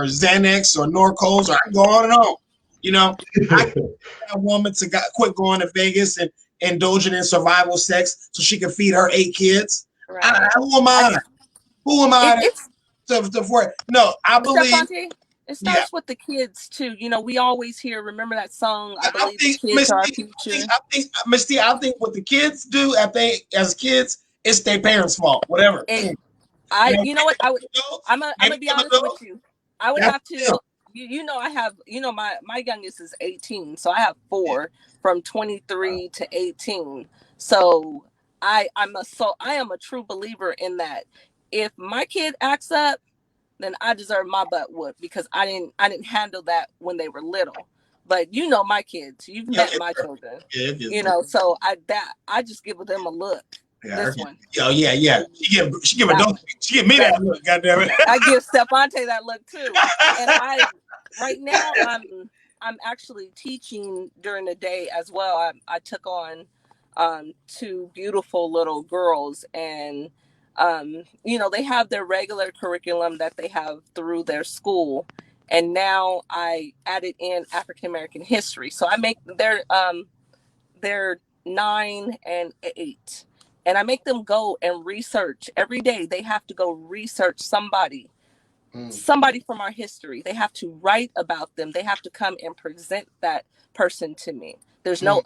Xanax or Norcos, or I can go on and on. You know, I can tell that woman to quit going to Vegas and indulging in survival sex so she can feed her 8 kids. Right. Who am I? Who am I to for it? No, I believe. Stevante, it starts with the kids too. You know, we always hear, remember that song, I believe the kids are our future. I think what the kids do as kids, it's their parents' fault. Whatever. You know what? I'm gonna be honest with you. I would have to. You know, I have. You know, my youngest is 18, so I have 4 from 23 to 18. So I am a true believer in that. If my kid acts up, then I deserve my butt whooped because I didn't handle that when they were little. But you know my kids, you've met my children. You know, so I just give them a look. This one. Oh yeah. She give me that look. Goddamn it. I give Stevante that look too. And right now I'm actually teaching during the day as well. I took on 2 beautiful little girls, and you know, they have their regular curriculum that they have through their school, and now I added in African American history. So I make they're 9 and 8, and I make them go and research every day. They have to go research somebody from our history. They have to write about them. They have to come and present that person to me. There's no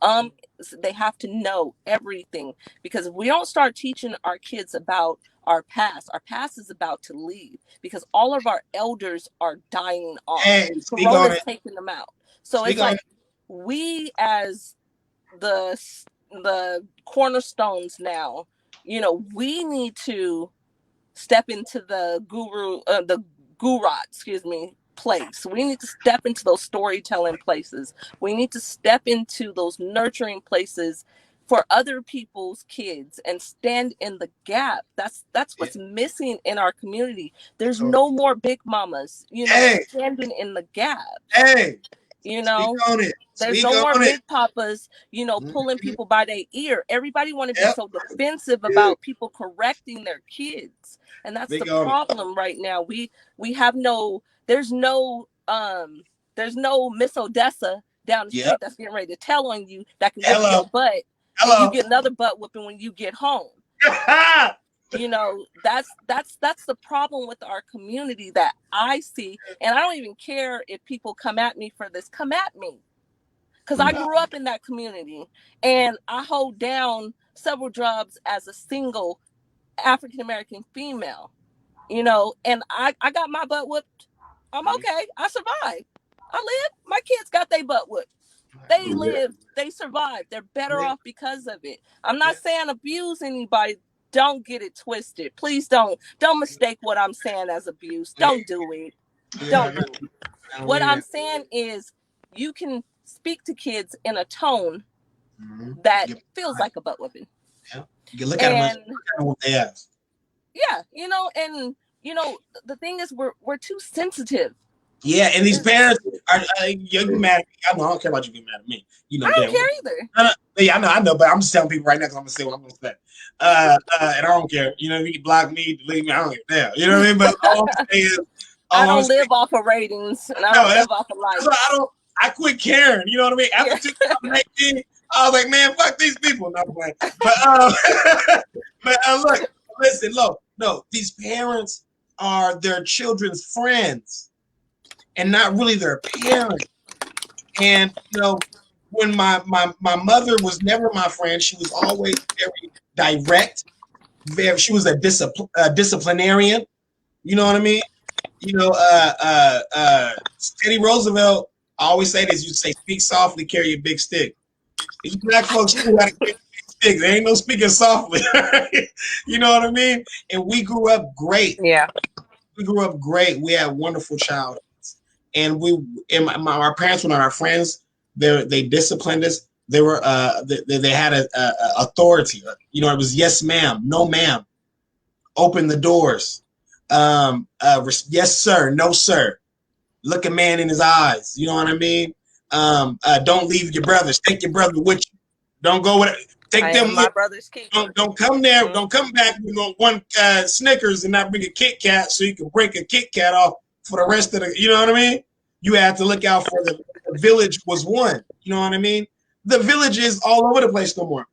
they have to know everything, because if we don't start teaching our kids about our past is about to leave, because all of our elders are dying off. Corona's taking them out. So it's like we as the cornerstones now, you know, we need to step into the place. We need to step into those storytelling places. We need to step into those nurturing places for other people's kids and stand in the gap. That's what's missing in our community. There's no more big mamas, you know, standing in the gap. You know, there's no more big papas, you know, pulling people by their ear. Everybody want to be so defensive about people correcting their kids. And that's the problem right now. We have there's no Miss Odessa down the street that's getting ready to tell on you that can whip your butt. And you get another butt whipping when you get home. You know, that's the problem with our community that I see. And I don't even care if people come at me for this. Come at me. Because I grew up in that community, and I hold down several jobs as a single African-American female, you know, and I got my butt whooped. I'm okay. I survived. I lived. My kids got their butt whooped. They lived. They survived. They're better off because of it. I'm not saying abuse anybody. Don't get it twisted. Please don't mistake what I'm saying as abuse. Don't do it. Don't do it. What I'm saying is you can speak to kids in a tone that feels like a butt whipping. You can look at them what they ask. Yeah, you know, and you know, the thing is we're too sensitive. Yeah, and these parents are you mad at me. I don't care about you being mad at me. You know, I don't care either. I know, but I'm just telling people right now because I'm gonna say what I'm gonna say. And I don't care. You know, if you can block me, delete me, I don't give a damn. You know what I mean? But all I'm saying is I don't live off of ratings, and I don't live off of likes. I quit caring. You know what I mean? After 2019, I was like, man, fuck these people. Not playing. But look, listen, look, no, these parents are their children's friends and not really their parents. And you know, when my mother was never my friend, she was always very direct. She was a disciplinarian. You know what I mean? You know, Teddy Roosevelt always say this. You say, speak softly, carry a big stick. These black folks who had a big stick sticks. There ain't no speaking softly. You know what I mean? And we grew up great. Yeah. We grew up great. We had wonderful childhoods, and our parents were not our friends. They disciplined us. They were they had a authority. You know, it was yes ma'am, no ma'am, open the doors, yes sir, no sir, look a man in his eyes. You know what I mean? Don't leave your brothers. Take your brother with you. Don't go with it. Take them. My brother's keeper. Don't come there. Don't come back with one Snickers and not bring a Kit Kat so you can break a Kit Kat off for the rest of the. You know what I mean? You have to look out for the village was one. You know what I mean? The village is all over the place no more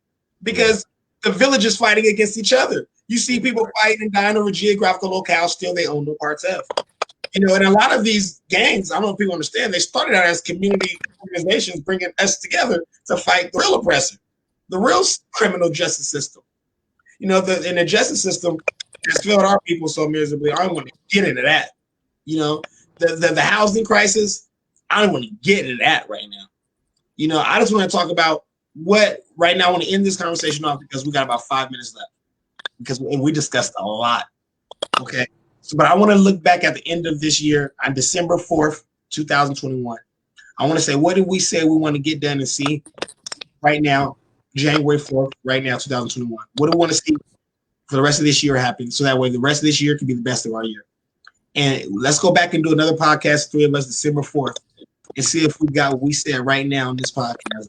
because the village is fighting against each other. You see people fighting and dying over geographical locales still they own no parts of. You know, and a lot of these gangs, I don't know if people understand, they started out as community organizations bringing us together to fight the real oppressor, the real criminal justice system. You know, in the justice system has failed our people so miserably. I don't want to get into that. You know, the housing crisis, I don't want to get into that right now. You know, I just want to talk about what right now. I want to end this conversation off because we got about 5 minutes left because we discussed a lot. Okay. So, but I want to look back at the end of this year on December 4th, 2021. I want to say, what did we say we want to get done and see right now, January 4th, right now, 2021? What do we want to see for the rest of this year happen so that way the rest of this year can be the best of our year? And let's go back and do another podcast, three of us, December 4th, and see if we got what we said right now on this podcast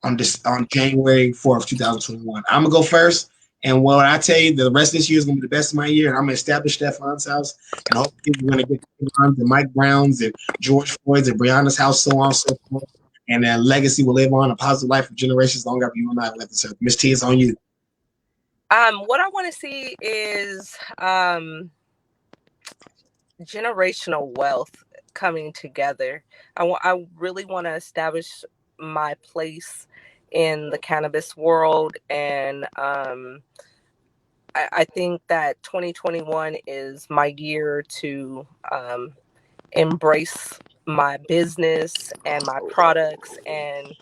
on January 4th, 2021. I'm going to go first. And when I tell you the rest of this year is going to be the best of my year, and I'm going to establish Stefan's house, and hopefully we're going to get the Mike Browns and George Floyd's and Breonna's house, so on and so forth. And that legacy will live on, a positive life for generations long after you and I left this earth. Miss T, it's on you. What I want to see is generational wealth coming together. I really want to establish my place in the cannabis world, and I think that 2021 is my year to embrace my business and my products, and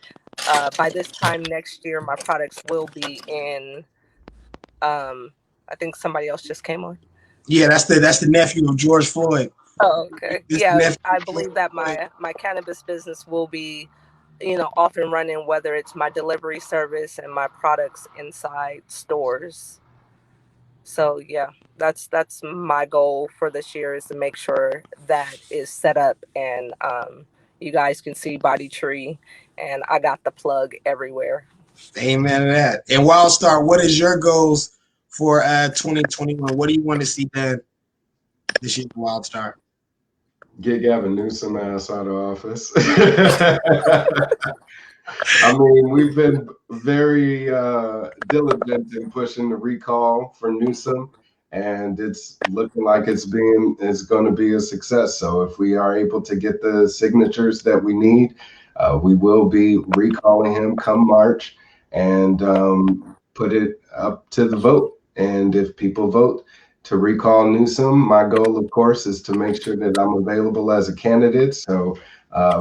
by this time next year my products will be in I think somebody else just came on. Yeah, that's the nephew of George Floyd. Oh, okay. Yeah, I believe that my cannabis business will be, off and running, whether it's my delivery service and my products inside stores. So yeah, that's my goal for this year, is to make sure that is set up, and you guys can see Body Tree, and I got the plug everywhere. Amen to that. And Wildstar, what is your goals for 2021? What do you want to see done this year, Wildstar? Get Gavin Newsom ass out of office. I mean, we've been very diligent in pushing the recall for Newsom, and it's looking like it's going to be a success. So if we are able to get the signatures that we need, we will be recalling him come March and put it up to the vote. And if people vote to recall Newsom, my goal, of course, is to make sure that I'm available as a candidate. So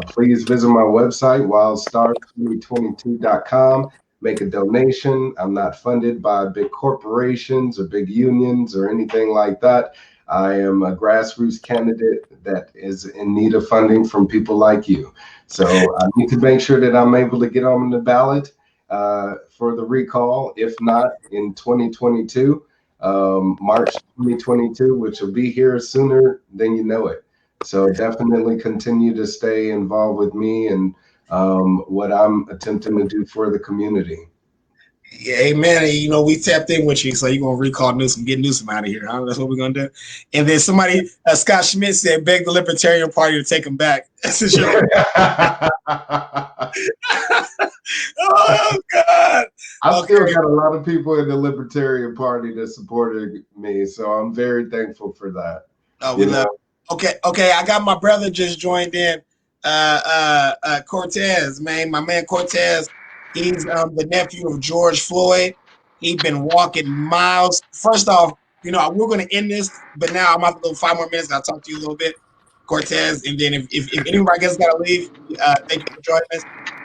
please visit my website, wildstar2022.com. Make a donation. I'm not funded by big corporations or big unions or anything like that. I am a grassroots candidate that is in need of funding from people like you. So I need to make sure that I'm able to get on the ballot for the recall, if not in 2022. March 2022, which will be here sooner than you know it. So definitely continue to stay involved with me and what I'm attempting to do for the community. Yeah, amen. We tapped in with you, so you're going to recall Newsom, get Newsom out of here. Huh? That's what we're going to do. And then somebody, Scott Schmidt said, beg the Libertarian Party to take him back. Oh, God. I've still got a lot of people in the Libertarian Party that supported me, so I'm very thankful for that. Oh, we love it. Okay. I got my brother just joined in. Cortez, man. My man Cortez. He's the nephew of George Floyd. He's been walking miles. First off, we're going to end this, but now I'm about to go 5 more minutes. I'll talk to you a little bit, Cortez. And then if anybody else got to leave, thank you for joining us.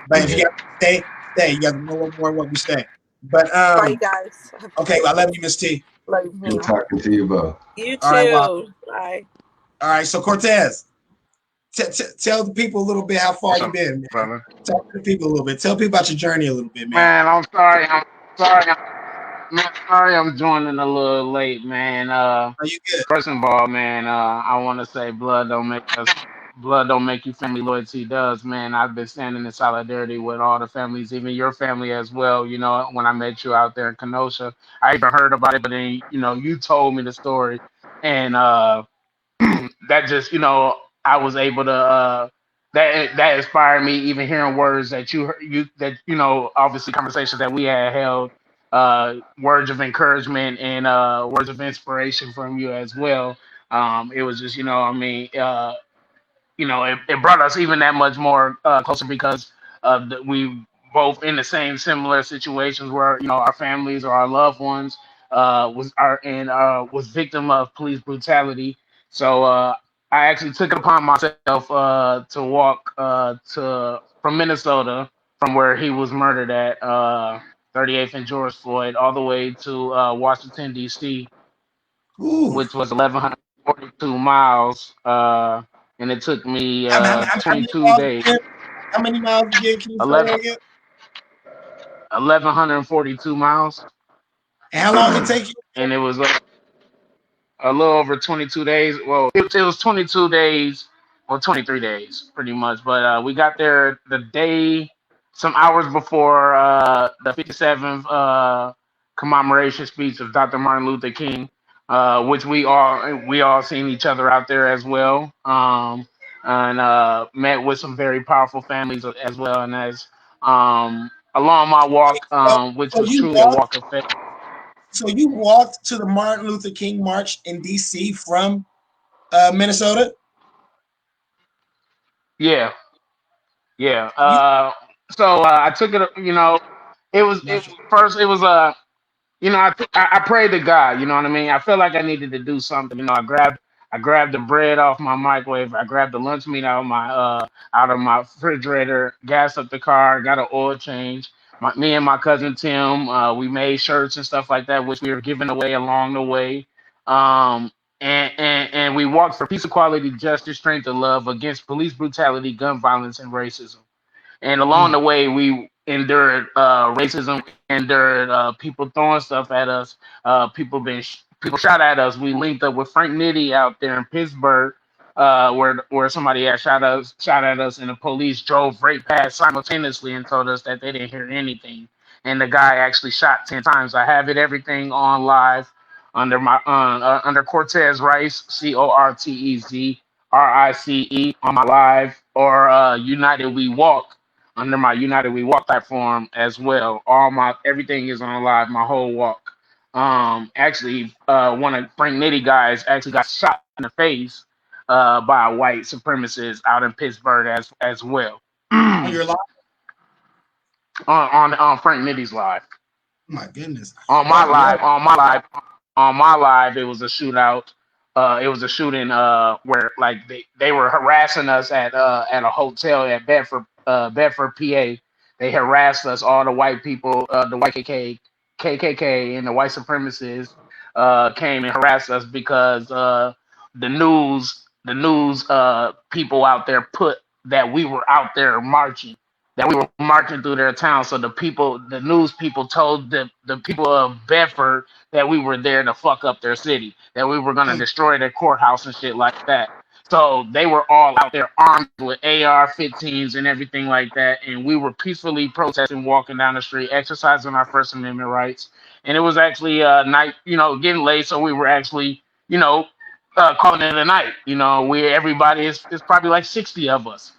But if you got to stay. You got to know more what we say. But Bye, guys. I have to okay, go. I love you, Miss T. Love Good you. talking to you both. You All right, well, too. Bye. all right. So Cortez, tell the people a little bit how far What's you up, been, man. brother? Talk to the people a little bit. Tell people about your journey a little bit, man. Man, I'm sorry. I'm sorry. Man, sorry I'm joining a little late, man. Are you good? First of all, man, I want to say blood don't make you, family loyalty does, man. I've been standing in solidarity with all the families, even your family as well. You know, when I met you out there in Kenosha, I even heard about it, but then you told me the story, and that just I was able to that inspired me, even hearing words that obviously conversations that we had held, words of encouragement and words of inspiration from you as well. It was just it brought us even that much more closer, because we both in the same similar situations where our families or our loved ones was victim of police brutality. So I actually took it upon myself to walk to from Minnesota, from where he was murdered at 38th and George Floyd, all the way to Washington D.C., Ooh. which was 1,142 miles, and it took me How many 22 miles days. again? How many miles again? Can you say 11, that again? 1,142 miles, And how long it take you? and it was a little over 22 days. Well, it was 22 days, or 23 days, pretty much. But we got there the day, some hours before the 57th commemoration speech of Dr. Martin Luther King, which we all seen each other out there as well, and met with some very powerful families as well. And as along my walk, So, which so was you truly a walked. walk of faith. So you walked to the Martin Luther King March in D.C. from Minnesota. Yeah, yeah. You So I took it. First. It was I prayed to God. You know what I mean. I felt like I needed to do something. I grabbed the bread off my microwave. I grabbed the lunch meat out of my refrigerator. Gassed up the car. Got an oil change. Me and my cousin Tim, we made shirts and stuff like that, which we were giving away along the way. And we walked for peace, equality, justice, strength, and love against police brutality, gun violence, and racism. And along mm, the way, we endured racism, endured people throwing stuff at us, people shot at us. We linked up with Frank Nitti out there in Pittsburgh, where somebody had shot at us, and the police drove right past simultaneously and told us that they didn't hear anything. And the guy actually shot 10 times. I have everything on live under Cortez Rice, CORTEZ RICE on my live, or United We Walk under my United We Walk platform as well. All my everything is on live, my whole walk. Actually, one of Frank Nitti guys actually got shot in the face by a white supremacist out in Pittsburgh as well. on on your life. on Frank Nitty's live. My goodness. On my What? live, on my live, it was a shootout. It was a shooting where like they were harassing us at a hotel at Bedford, PA. They harassed us, all the white people, the white KKK, and the white supremacists came and harassed us because the news people out there put that we were out there marching, that we were marching through their town. So the news people told the people of Bedford that we were there to fuck up their city, that we were gonna Mm, destroy their courthouse and shit like that. So they were all out there armed with AR-15s and everything like that, and we were peacefully protesting, walking down the street, exercising our First Amendment rights. And it was actually night, getting late, so we were actually, calling it a night. Everybody is probably like 60 of us.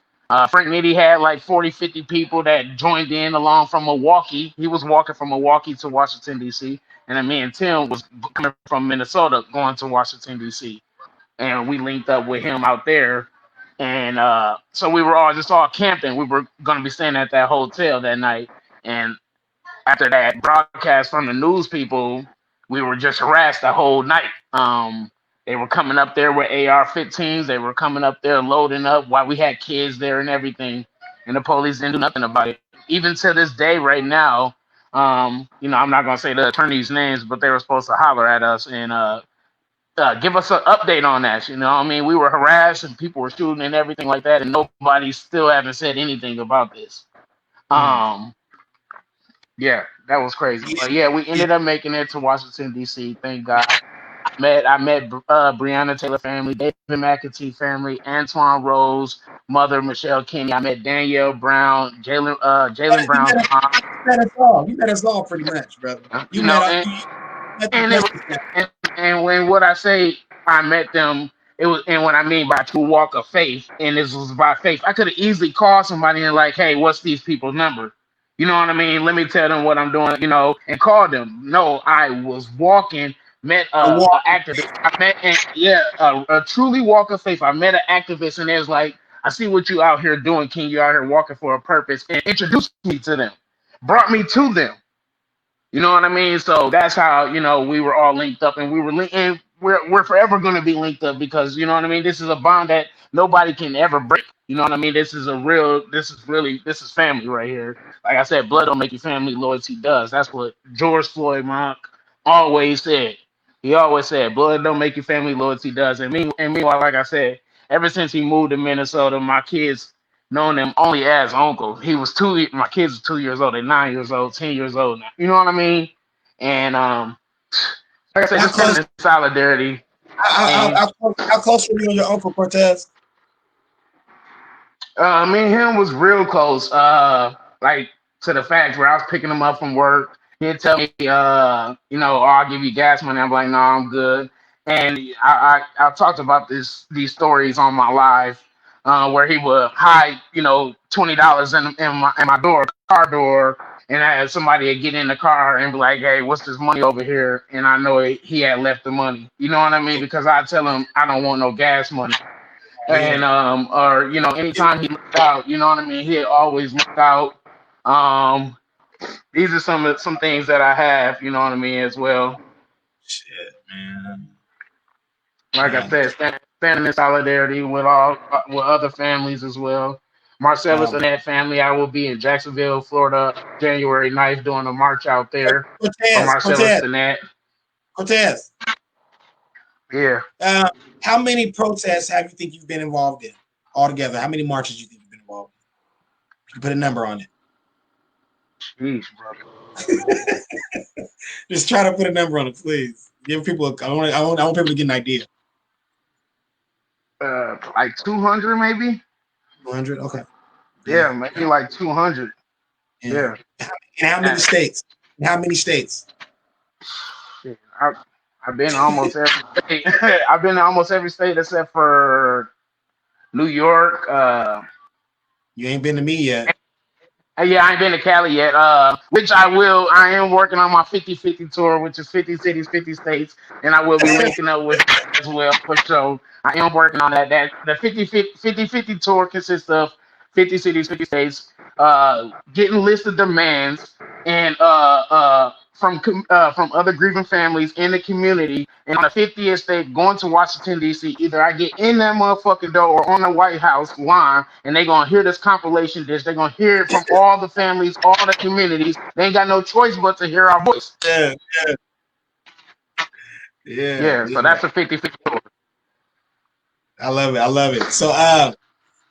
Frank Nitti had like 40, 50 people that joined in along from Milwaukee. He was walking from Milwaukee to Washington, D.C. And then me and Tim was coming from Minnesota going to Washington, D.C. And we linked up with him out there. And so we were all camping. We were going to be staying at that hotel that night. And after that broadcast from the news people, we were just harassed the whole night. They were coming up there with AR-15s. They were coming up there loading up while we had kids there and everything. And the police didn't do nothing about it. Even to this day, right now, You know, I'm not gonna say the attorneys' names, but they were supposed to holler at us and give us an update on that. You know, I mean, we were harassed and people were shooting and everything like that, and nobody still haven't said anything about this. Um, yeah, that was crazy. But yeah, we ended up making it to Washington D.C. Thank God. I met Breonna Taylor family, David McAtee family, Antoine Rose, mother Michelle Kenny. I met Danielle Brown, Jalen You Brown's mom. met us all. You met us all pretty much, brother. You You know, met us. and You met the and it best was, of that. and when what I say I met them, it was, and what I mean by true walk of faith, and this was by faith. I could have easily called somebody and like, hey, what's these people's number? You know what I mean? Let me tell them what I'm doing, you know, and call them. No, I was walking, met The a walk. activist. I met, and yeah, a truly walk of faith. I met an activist, and it was like, I see what you out here doing, King. You out here walking for a purpose, and introduced me to them, brought me to them. You know what I mean? So that's how, you know, we were all linked up, and we were linked, and we're forever going to be linked up because, you know what I mean? This is a bond that nobody can ever break. You know what I mean? This is family right here. Like I said, blood don't make you family, loyalty does. That's what George Floyd Monk always said. He always said, blood don't make you family, loyalty does. And meanwhile, like I said, ever since he moved to Minnesota, my kids known him only as uncle. He was two. My kids are 2 years old. They're 9 years old, 10 years old now. You know what I mean? And like I said, How just standing close? in solidarity. How, And how, how close were you and your uncle Cortez? me and him was real close. Like to the fact where I was picking him up from work. He'd tell me, you know, oh, I'll give you gas money. I'm like, no, I'm good. And I talked about these stories on my live, where he would hide, you know, $20 in my car door, and I had somebody would get in the car and be like, hey, what's this money over here? And I know he had left the money. You know what I mean? Because I tell him I don't want no gas money. Yeah. And or you know, anytime he looked out, you know what I mean, he always looked out. Um, these are some things that I have, you know what I mean, as well. Shit, man. Like I Yeah. said, standing in solidarity with other families as well. Marcellus and that family, I will be in Jacksonville, Florida, January 9th doing a march out there for Cortez, Marcellus Cortez, and that. Cortez. Yeah. Uh, how many protests have you think you've been involved in altogether? How many marches you think you've been involved in? You put a number on it. Jeez, brother. Just try to put a number on it, please. Give people. I want people to get an idea. Like 200 maybe? 100. Okay. Yeah, maybe like 200. Yeah. And how many states? And how many states? Shit, I've been to almost every state. I've been to almost every state except for New York. You ain't been to me yet. Yeah, I ain't been to Cali yet. Which I will. I am working on my 50-50 tour, which is 50 cities, 50 states, and I will be linking up with as well. For sure, I am working on that. The 50-50 tour consists of 50 cities, 50 states, getting list of demands, and from other grieving families in the community. And on the 50th state, going to Washington D.C. Either I get in that motherfucking door or on the White House line, and they gonna hear this compilation disc. They gonna hear it from all the families, all the communities. They ain't got no choice but to hear our voice. Yeah. So that's a 50-50 tour. I love it. I love it. So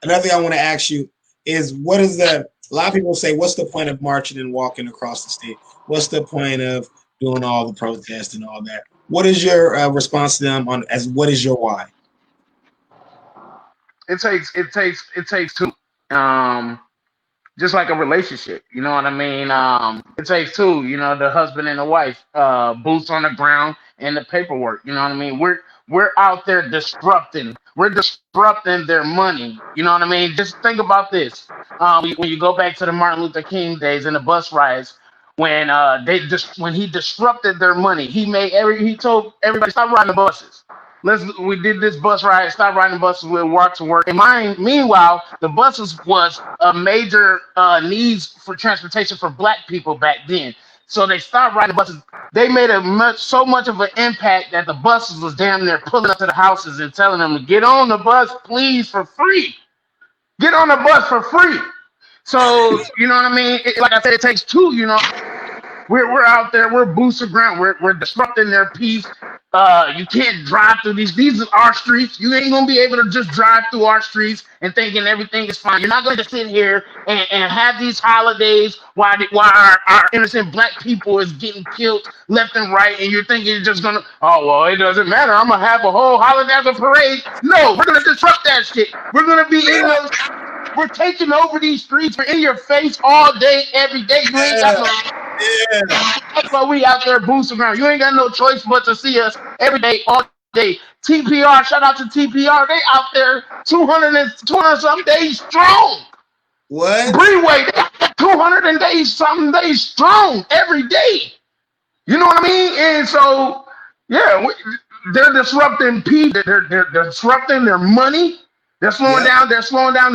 another thing I want to ask you is a lot of people say, what's the point of marching and walking across the state? What's the point of doing all the protests and all that? What is your response to them what is your why? It takes two. Just like a relationship, you know what I mean? It takes two, you know, the husband and the wife, boots on the ground and the paperwork, you know what I mean? We're out there disrupting. We're disrupting their money. You know what I mean? Just think about this. When you go back to the Martin Luther King days and the bus riots, when when he disrupted their money, he told everybody stop riding the buses. We did this bus ride, stop riding buses, we'll walk to work. And meanwhile, the buses was a major needs for transportation for black people back then. So they stopped riding buses. They made so much of an impact that the buses was damn near pulling up to the houses and telling them to get on the bus, please, for free. Get on the bus for free. So, you know what I mean? Like I said, it takes two, you know. We're out there. We're boosting ground. We're disrupting their peace. You can't drive through these. These are our streets. You ain't gonna be able to just drive through our streets and thinking everything is fine. You're not gonna sit here and have these holidays while our innocent black people is getting killed left and right, and you're thinking you're just gonna, oh well, it doesn't matter. I'm gonna have a whole holiday as a parade. No, we're gonna disrupt that shit. We're gonna be in those. We're taking over these streets. We're in your face all day, every day. You ain't got no. That's why we out there boosting around. You ain't got no choice but to see us every day, all day. TPR, shout out to TPR. They out there 200 some days strong. What? Breeway, 200 and days, something days strong every day. You know what I mean? And so, yeah, they're disrupting people. They're disrupting their money. They're slowing down. They're slowing down.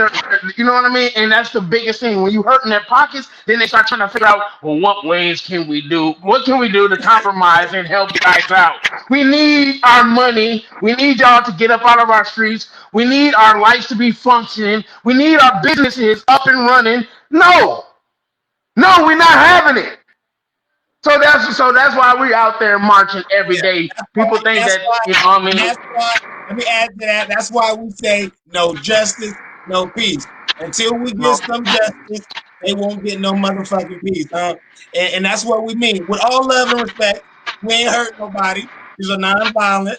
You know what I mean? And that's the biggest thing. When you hurt in their pockets, then they start trying to figure out, well, what ways can we do? What can we do to compromise and help you guys out? We need our money. We need y'all to get up out of our streets. We need our lights to be functioning. We need our businesses up and running. No, we're not having it. So that's why we're out there marching every day. People think that, you know what I mean? That's why, let me add to that. That's why we say no justice, no peace. Until we get some justice, they won't get no motherfucking peace. And that's what we mean. With all love and respect, we ain't hurt nobody. These are nonviolent.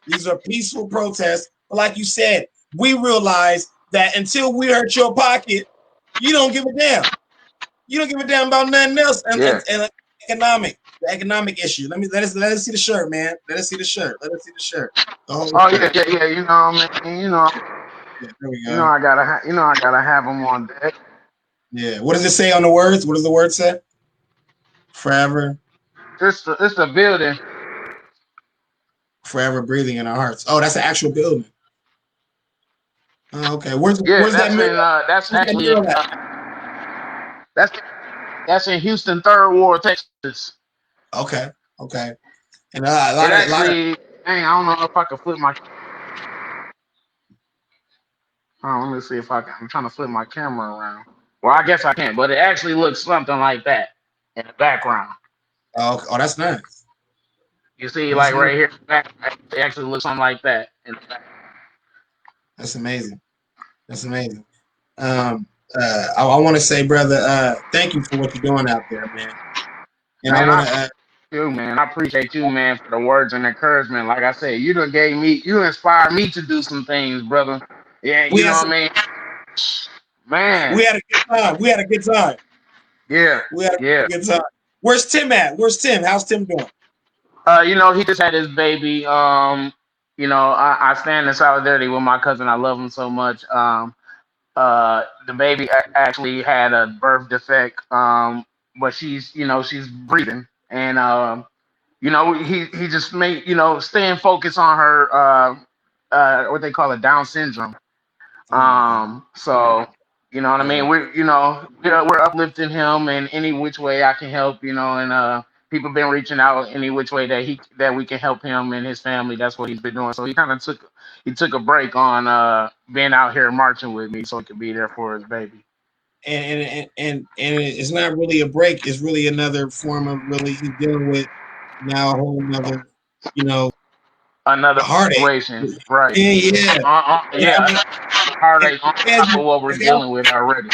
These are peaceful protests. But like you said, we realize that until we hurt your pocket, you don't give a damn. You don't give a damn about nothing else. And the economic issue. Let us see the shirt, man. Let us see the shirt. Oh yeah. You know what I mean? You know. Yeah, there we go. You know I gotta have them on deck. Yeah. What does it say on the words? What does the word say? Forever. It's the building. Forever breathing in our hearts. Oh, that's an actual building. Oh, okay. Where's that's that? That's actually that's in Houston, Third Ward, Texas. Okay. And dang, I don't know if I can flip my. Oh, let me see if I can. I'm trying to flip my camera around. Well, I guess I can't, but it actually looks something like that in the background. Oh, that's nice. You see, like right here, it actually looks something like that in the back. That's amazing. I want to say, brother, thank you for what you're doing out there, man. And man, I want to. Man, I appreciate you, man, for the words and encouragement. Like I said, you inspired me to do some things, brother. Yeah, you know what I mean? Man. We had a good time. Yeah. We had a good time. Where's Tim at? How's Tim doing? He just had his baby. I stand in solidarity with my cousin. I love him so much. The baby actually had a birth defect. But she's breathing. And he just made, staying focused on her what they call it, Down syndrome. So you know what I mean? We're uplifting him in any which way I can help, and people been reaching out any which way that we can help him and his family. That's what he's been doing. So he kind of took a break on being out here marching with me so he could be there for his baby. And it's not really a break. It's really another form of really he's dealing with now a whole another, another heartache. situation, right? Yeah. Heartache on top of what we're dealing with already.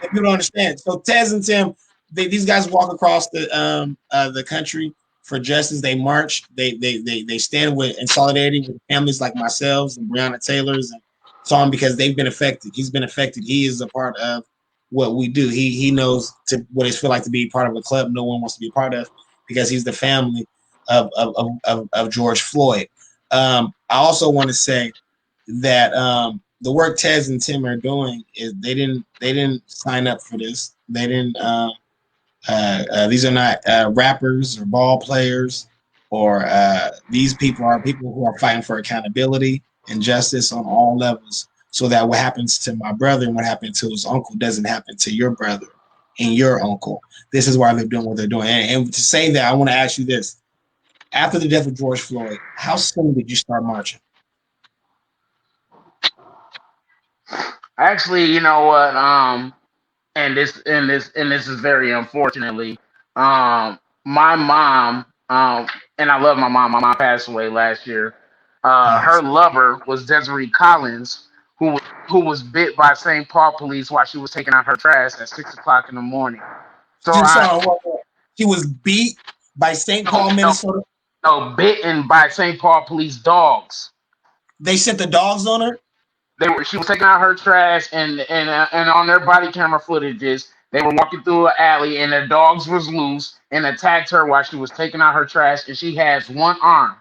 If you don't understand, so Tez and Tim, these guys walk across the country for justice. They march. They stand in solidarity with families like myself and Breonna Taylor's and so on because they've been affected. He's been affected. He is a part of what we do. He knows what it feels like to be part of a club no one wants to be a part of because he's the family of George Floyd. I also want to say that the work Tez and Tim are doing is they didn't sign up for this. They didn't. These are not rappers or ball players, or these people are people who are fighting for accountability and justice on all levels, so that what happens to my brother and what happened to his uncle doesn't happen to your brother and your uncle. This is why they're doing what they're doing. And to say that, I want to ask you this: after the death of George Floyd, how soon did you start marching? Actually, you know what? And this is very unfortunately. My mom, and I love my mom. My mom passed away last year. Her Yes. lover was Desiree Collins, who was bit by St. Paul police while she was taking out her trash at 6 o'clock in the morning. So She was I sorry, she was beat by St. Paul, no, Minnesota. no, bitten by St. Paul police dogs. They sent the dogs on her. She was taking out her trash, and on their body camera footages, they were walking through an alley, and the dogs was loose and attacked her while she was taking out her trash, and she has one arm.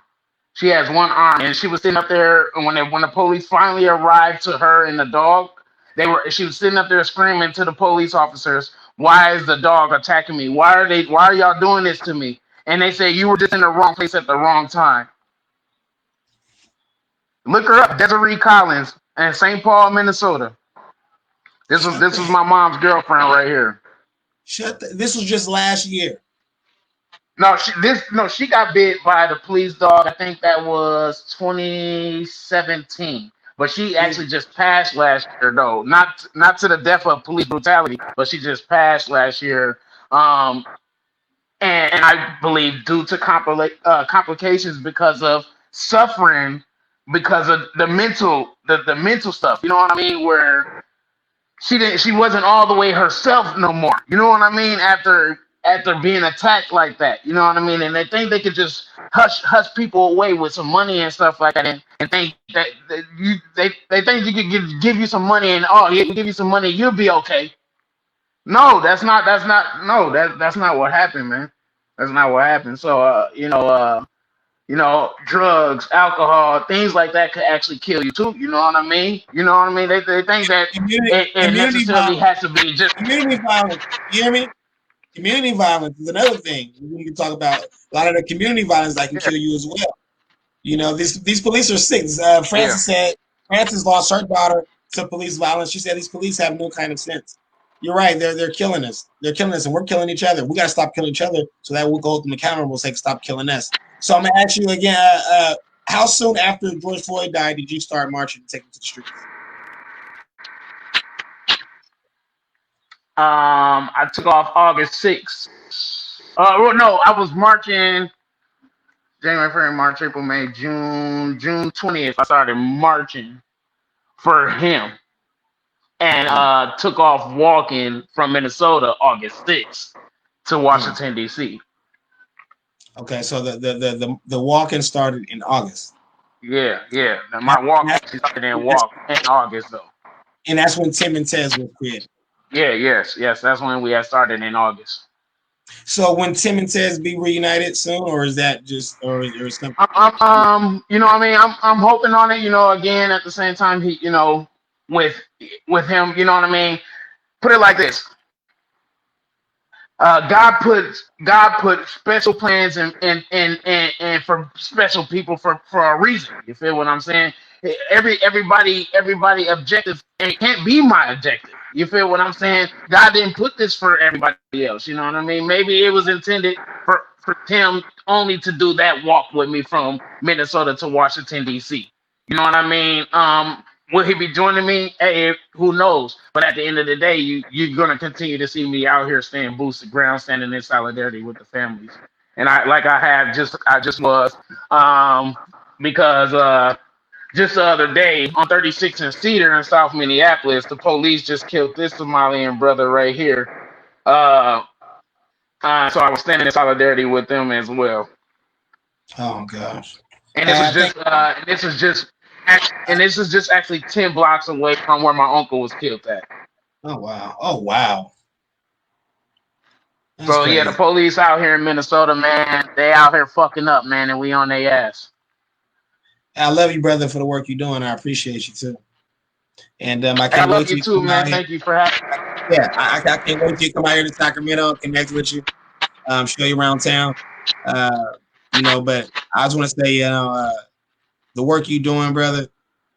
She has one arm, and she was sitting up there. And when the police finally arrived to her and the dog, she was sitting up there screaming to the police officers, "Why is the dog attacking me? Why are y'all doing this to me?" And they say, "You were just in the wrong place at the wrong time." Look her up, Desiree Collins, in St. Paul, Minnesota. This was my mom's girlfriend right here. This was just last year. She got bit by the police dog. I think that was 2017. But she actually just passed last year, though. Not to the death of police brutality, but she just passed last year. And I believe due to complications because of suffering, because of the mental stuff. You know what I mean? Where she wasn't all the way herself no more. You know what I mean? After being attacked like that. You know what I mean? And they think they could just hush people away with some money and stuff like that, and think that they think you could give you some money, and yeah, we give you some money, you'll be okay. No, that's not what happened, man. That's not what happened. So drugs, alcohol, things like that could actually kill you too. You know what I mean? You know what I mean? They think that it necessarily has to be just community violence. You hear me? Community violence is another thing we can talk about. A lot of the community violence that can kill you as well. You know, these police are sick. Francis said Francis lost her daughter to police violence. She said these police have no kind of sense. You're right. They're killing us. They're killing us, and we're killing each other. We got to stop killing each other so that we'll hold them accountable. Say, stop killing us. So I'm gonna ask you again. How soon after George Floyd died did you start marching and taking to the streets? I took off August 6th. No, I was marching January, February, March, April, May, June 20th. I started marching for him, and took off walking from Minnesota August 6th to Washington, D.C. Okay, so the walking started in August. Yeah. My walk actually started in August, though. And that's when Tim and Tez was created. Yeah, yes. That's when we had started in August. So when Tim and Tez be reunited soon, or is that just or something? You know what I mean? I'm hoping on it, again at the same time he, with him, you know what I mean? Put it like this. God put special plans and for special people for a reason. You feel what I'm saying? Everybody objective, and it can't be my objective. You feel what I'm saying? God didn't put this for everybody else. You know what I mean? Maybe it was intended for Tim only to do that walk with me from Minnesota to Washington, D.C. You know what I mean? Will he be joining me? Hey, who knows? But at the end of the day, you're gonna continue to see me out here staying boots to ground, standing in solidarity with the families. And I just was, because just the other day on 36 and Cedar in South Minneapolis, the police just killed this Somalian brother right here. So I was standing in solidarity with them as well. Oh gosh! And this is just actually 10 blocks away from where my uncle was killed at. Oh wow! That's So crazy. yeah, the police out here in Minnesota, man, they out here fucking up, man, and we on their ass. I love you, brother, for the work you're doing. I appreciate you too. And I can't I love wait you too, man. Thank you for having me. Yeah, I can't wait to come out here to Sacramento, connect with you, show you around town. But I just want to say, the work you're doing, brother.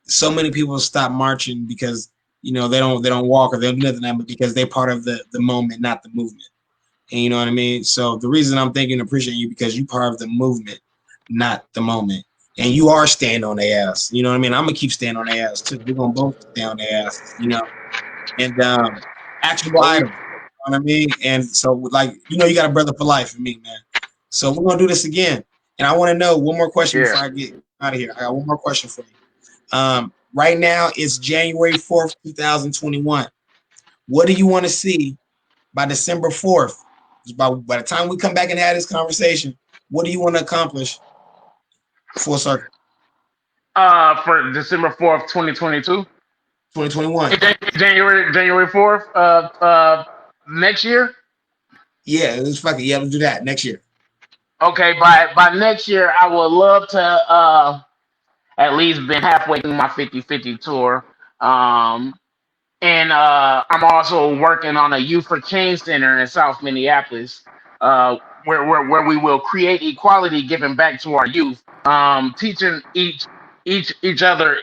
So many people stop marching because they don't walk or they don't do nothing, but because they're part of the moment, not the movement. And you know what I mean? So the reason I'm thinking appreciating you because you're part of the movement, not the moment. And you are staying on their ass. You know what I mean? I'm gonna keep staying on their ass too. We're gonna both stay on their ass, And actionable items. what I mean? And so, like, you know, you got a brother for life in me, man. So we're gonna do this again. And I want to know one more question before I get out of here. I got one more question for you. Right now it's January 4th, 2021. What do you want to see by December 4th? By the time we come back and have this conversation, what do you want to accomplish? Full circle. For December 4th, 2022. 2021. January 4th next year. Yeah, let's fuck it. Yeah, let's do that next year. Okay, by next year I would love to at least been halfway through my 50/50 tour. And I'm also working on a Youth for Change Center in South Minneapolis, where we will create equality, giving back to our youth, teaching each other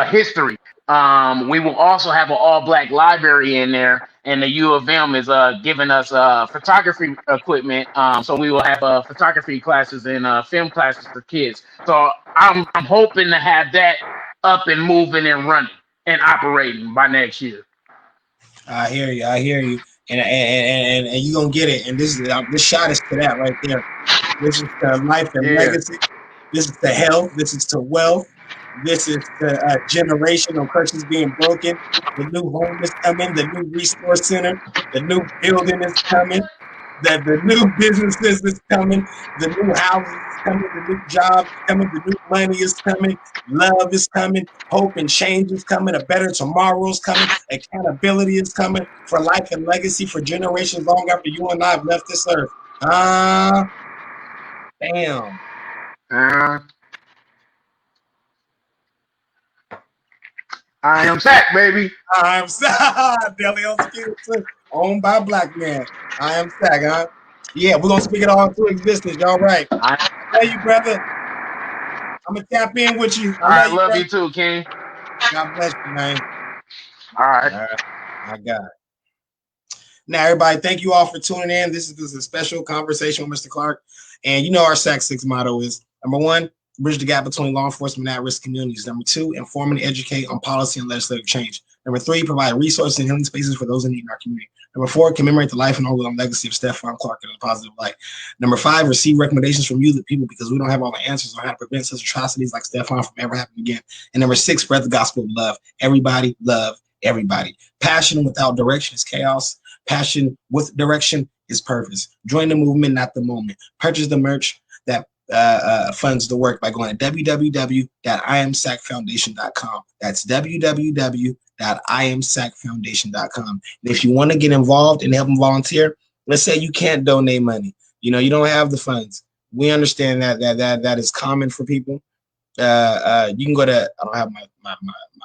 history. We will also have an all-black library in there, and the U of M is giving us photography equipment. So we will have photography classes and film classes for kids. So I'm hoping to have that up and moving and running and operating by next year. I hear you. I hear you. And you're gonna get it. And this shot is to that right there. This is to life and legacy. This is to health. This is to wealth. This is to generational curses being broken. The new home is coming. The new resource center. The new building is coming. The new businesses is coming. The new houses is coming. The new jobs is coming. The new money is coming. Love is coming. Hope and change is coming. A better tomorrow is coming. Accountability is coming for life and legacy for generations long after you and I have left this earth. Damn. I am Sack, baby. I am Sack. Deli on Skill, owned by a black man. I am Sack, huh? Yeah, we're gonna speak it all into existence. Y'all right. I love you, brother. I'm gonna tap in with you. I love you too, King. God bless you, man. All right. I got it. Now, everybody, thank you all for tuning in. This is a special conversation with Mr. Clark. And you know our SAC 6 motto is, number one, bridge the gap between law enforcement and at-risk communities. Number two, inform and educate on policy and legislative change. Number three, provide resources and healing spaces for those in need in our community. Number four, commemorate the life and overall legacy of Stevante Clark in a positive light. Number five, receive recommendations from you, the people, because we don't have all the answers on how to prevent such atrocities like Stevante from ever happening again. And number six, spread the gospel of love. Everybody love everybody. Passion without direction is chaos. Passion with direction is purpose. Join the movement, not the moment. Purchase the merch that funds the work by going to www.imsacfoundation.com. That's www.imsacfoundation.com. And if you want to get involved and help them volunteer, let's say you can't donate money. You know, you don't have the funds. We understand that is common for people. You can go to, I don't have my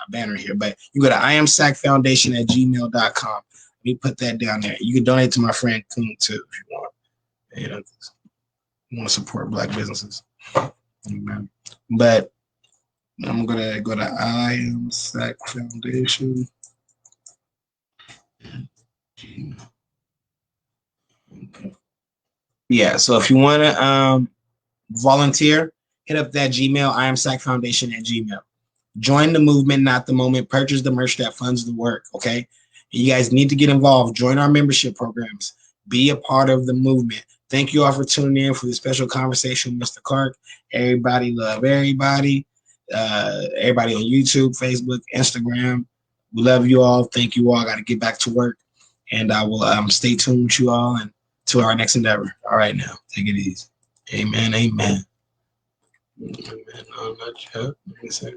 banner here, but you go to imsacfoundation@gmail.com. Let me put that down there. You can donate to my friend Coon too if you want. You know, you want to support black businesses. Amen. But I'm gonna go to IMSAC Foundation. Okay. Yeah, so if you want to volunteer, hit up that Gmail, imsacfoundation@gmail. Join the movement, not the moment. Purchase the merch that funds the work, okay? And you guys need to get involved. Join our membership programs. Be a part of the movement. Thank you all for tuning in for this special conversation with Mr. Clark. Everybody love everybody. Everybody on YouTube, Facebook, Instagram. We love you all. Thank you all. I got to get back to work. And I will stay tuned with you all and to our next endeavor. All right, now. Take it easy. Amen. Amen. Amen. No, not yet. Let me see.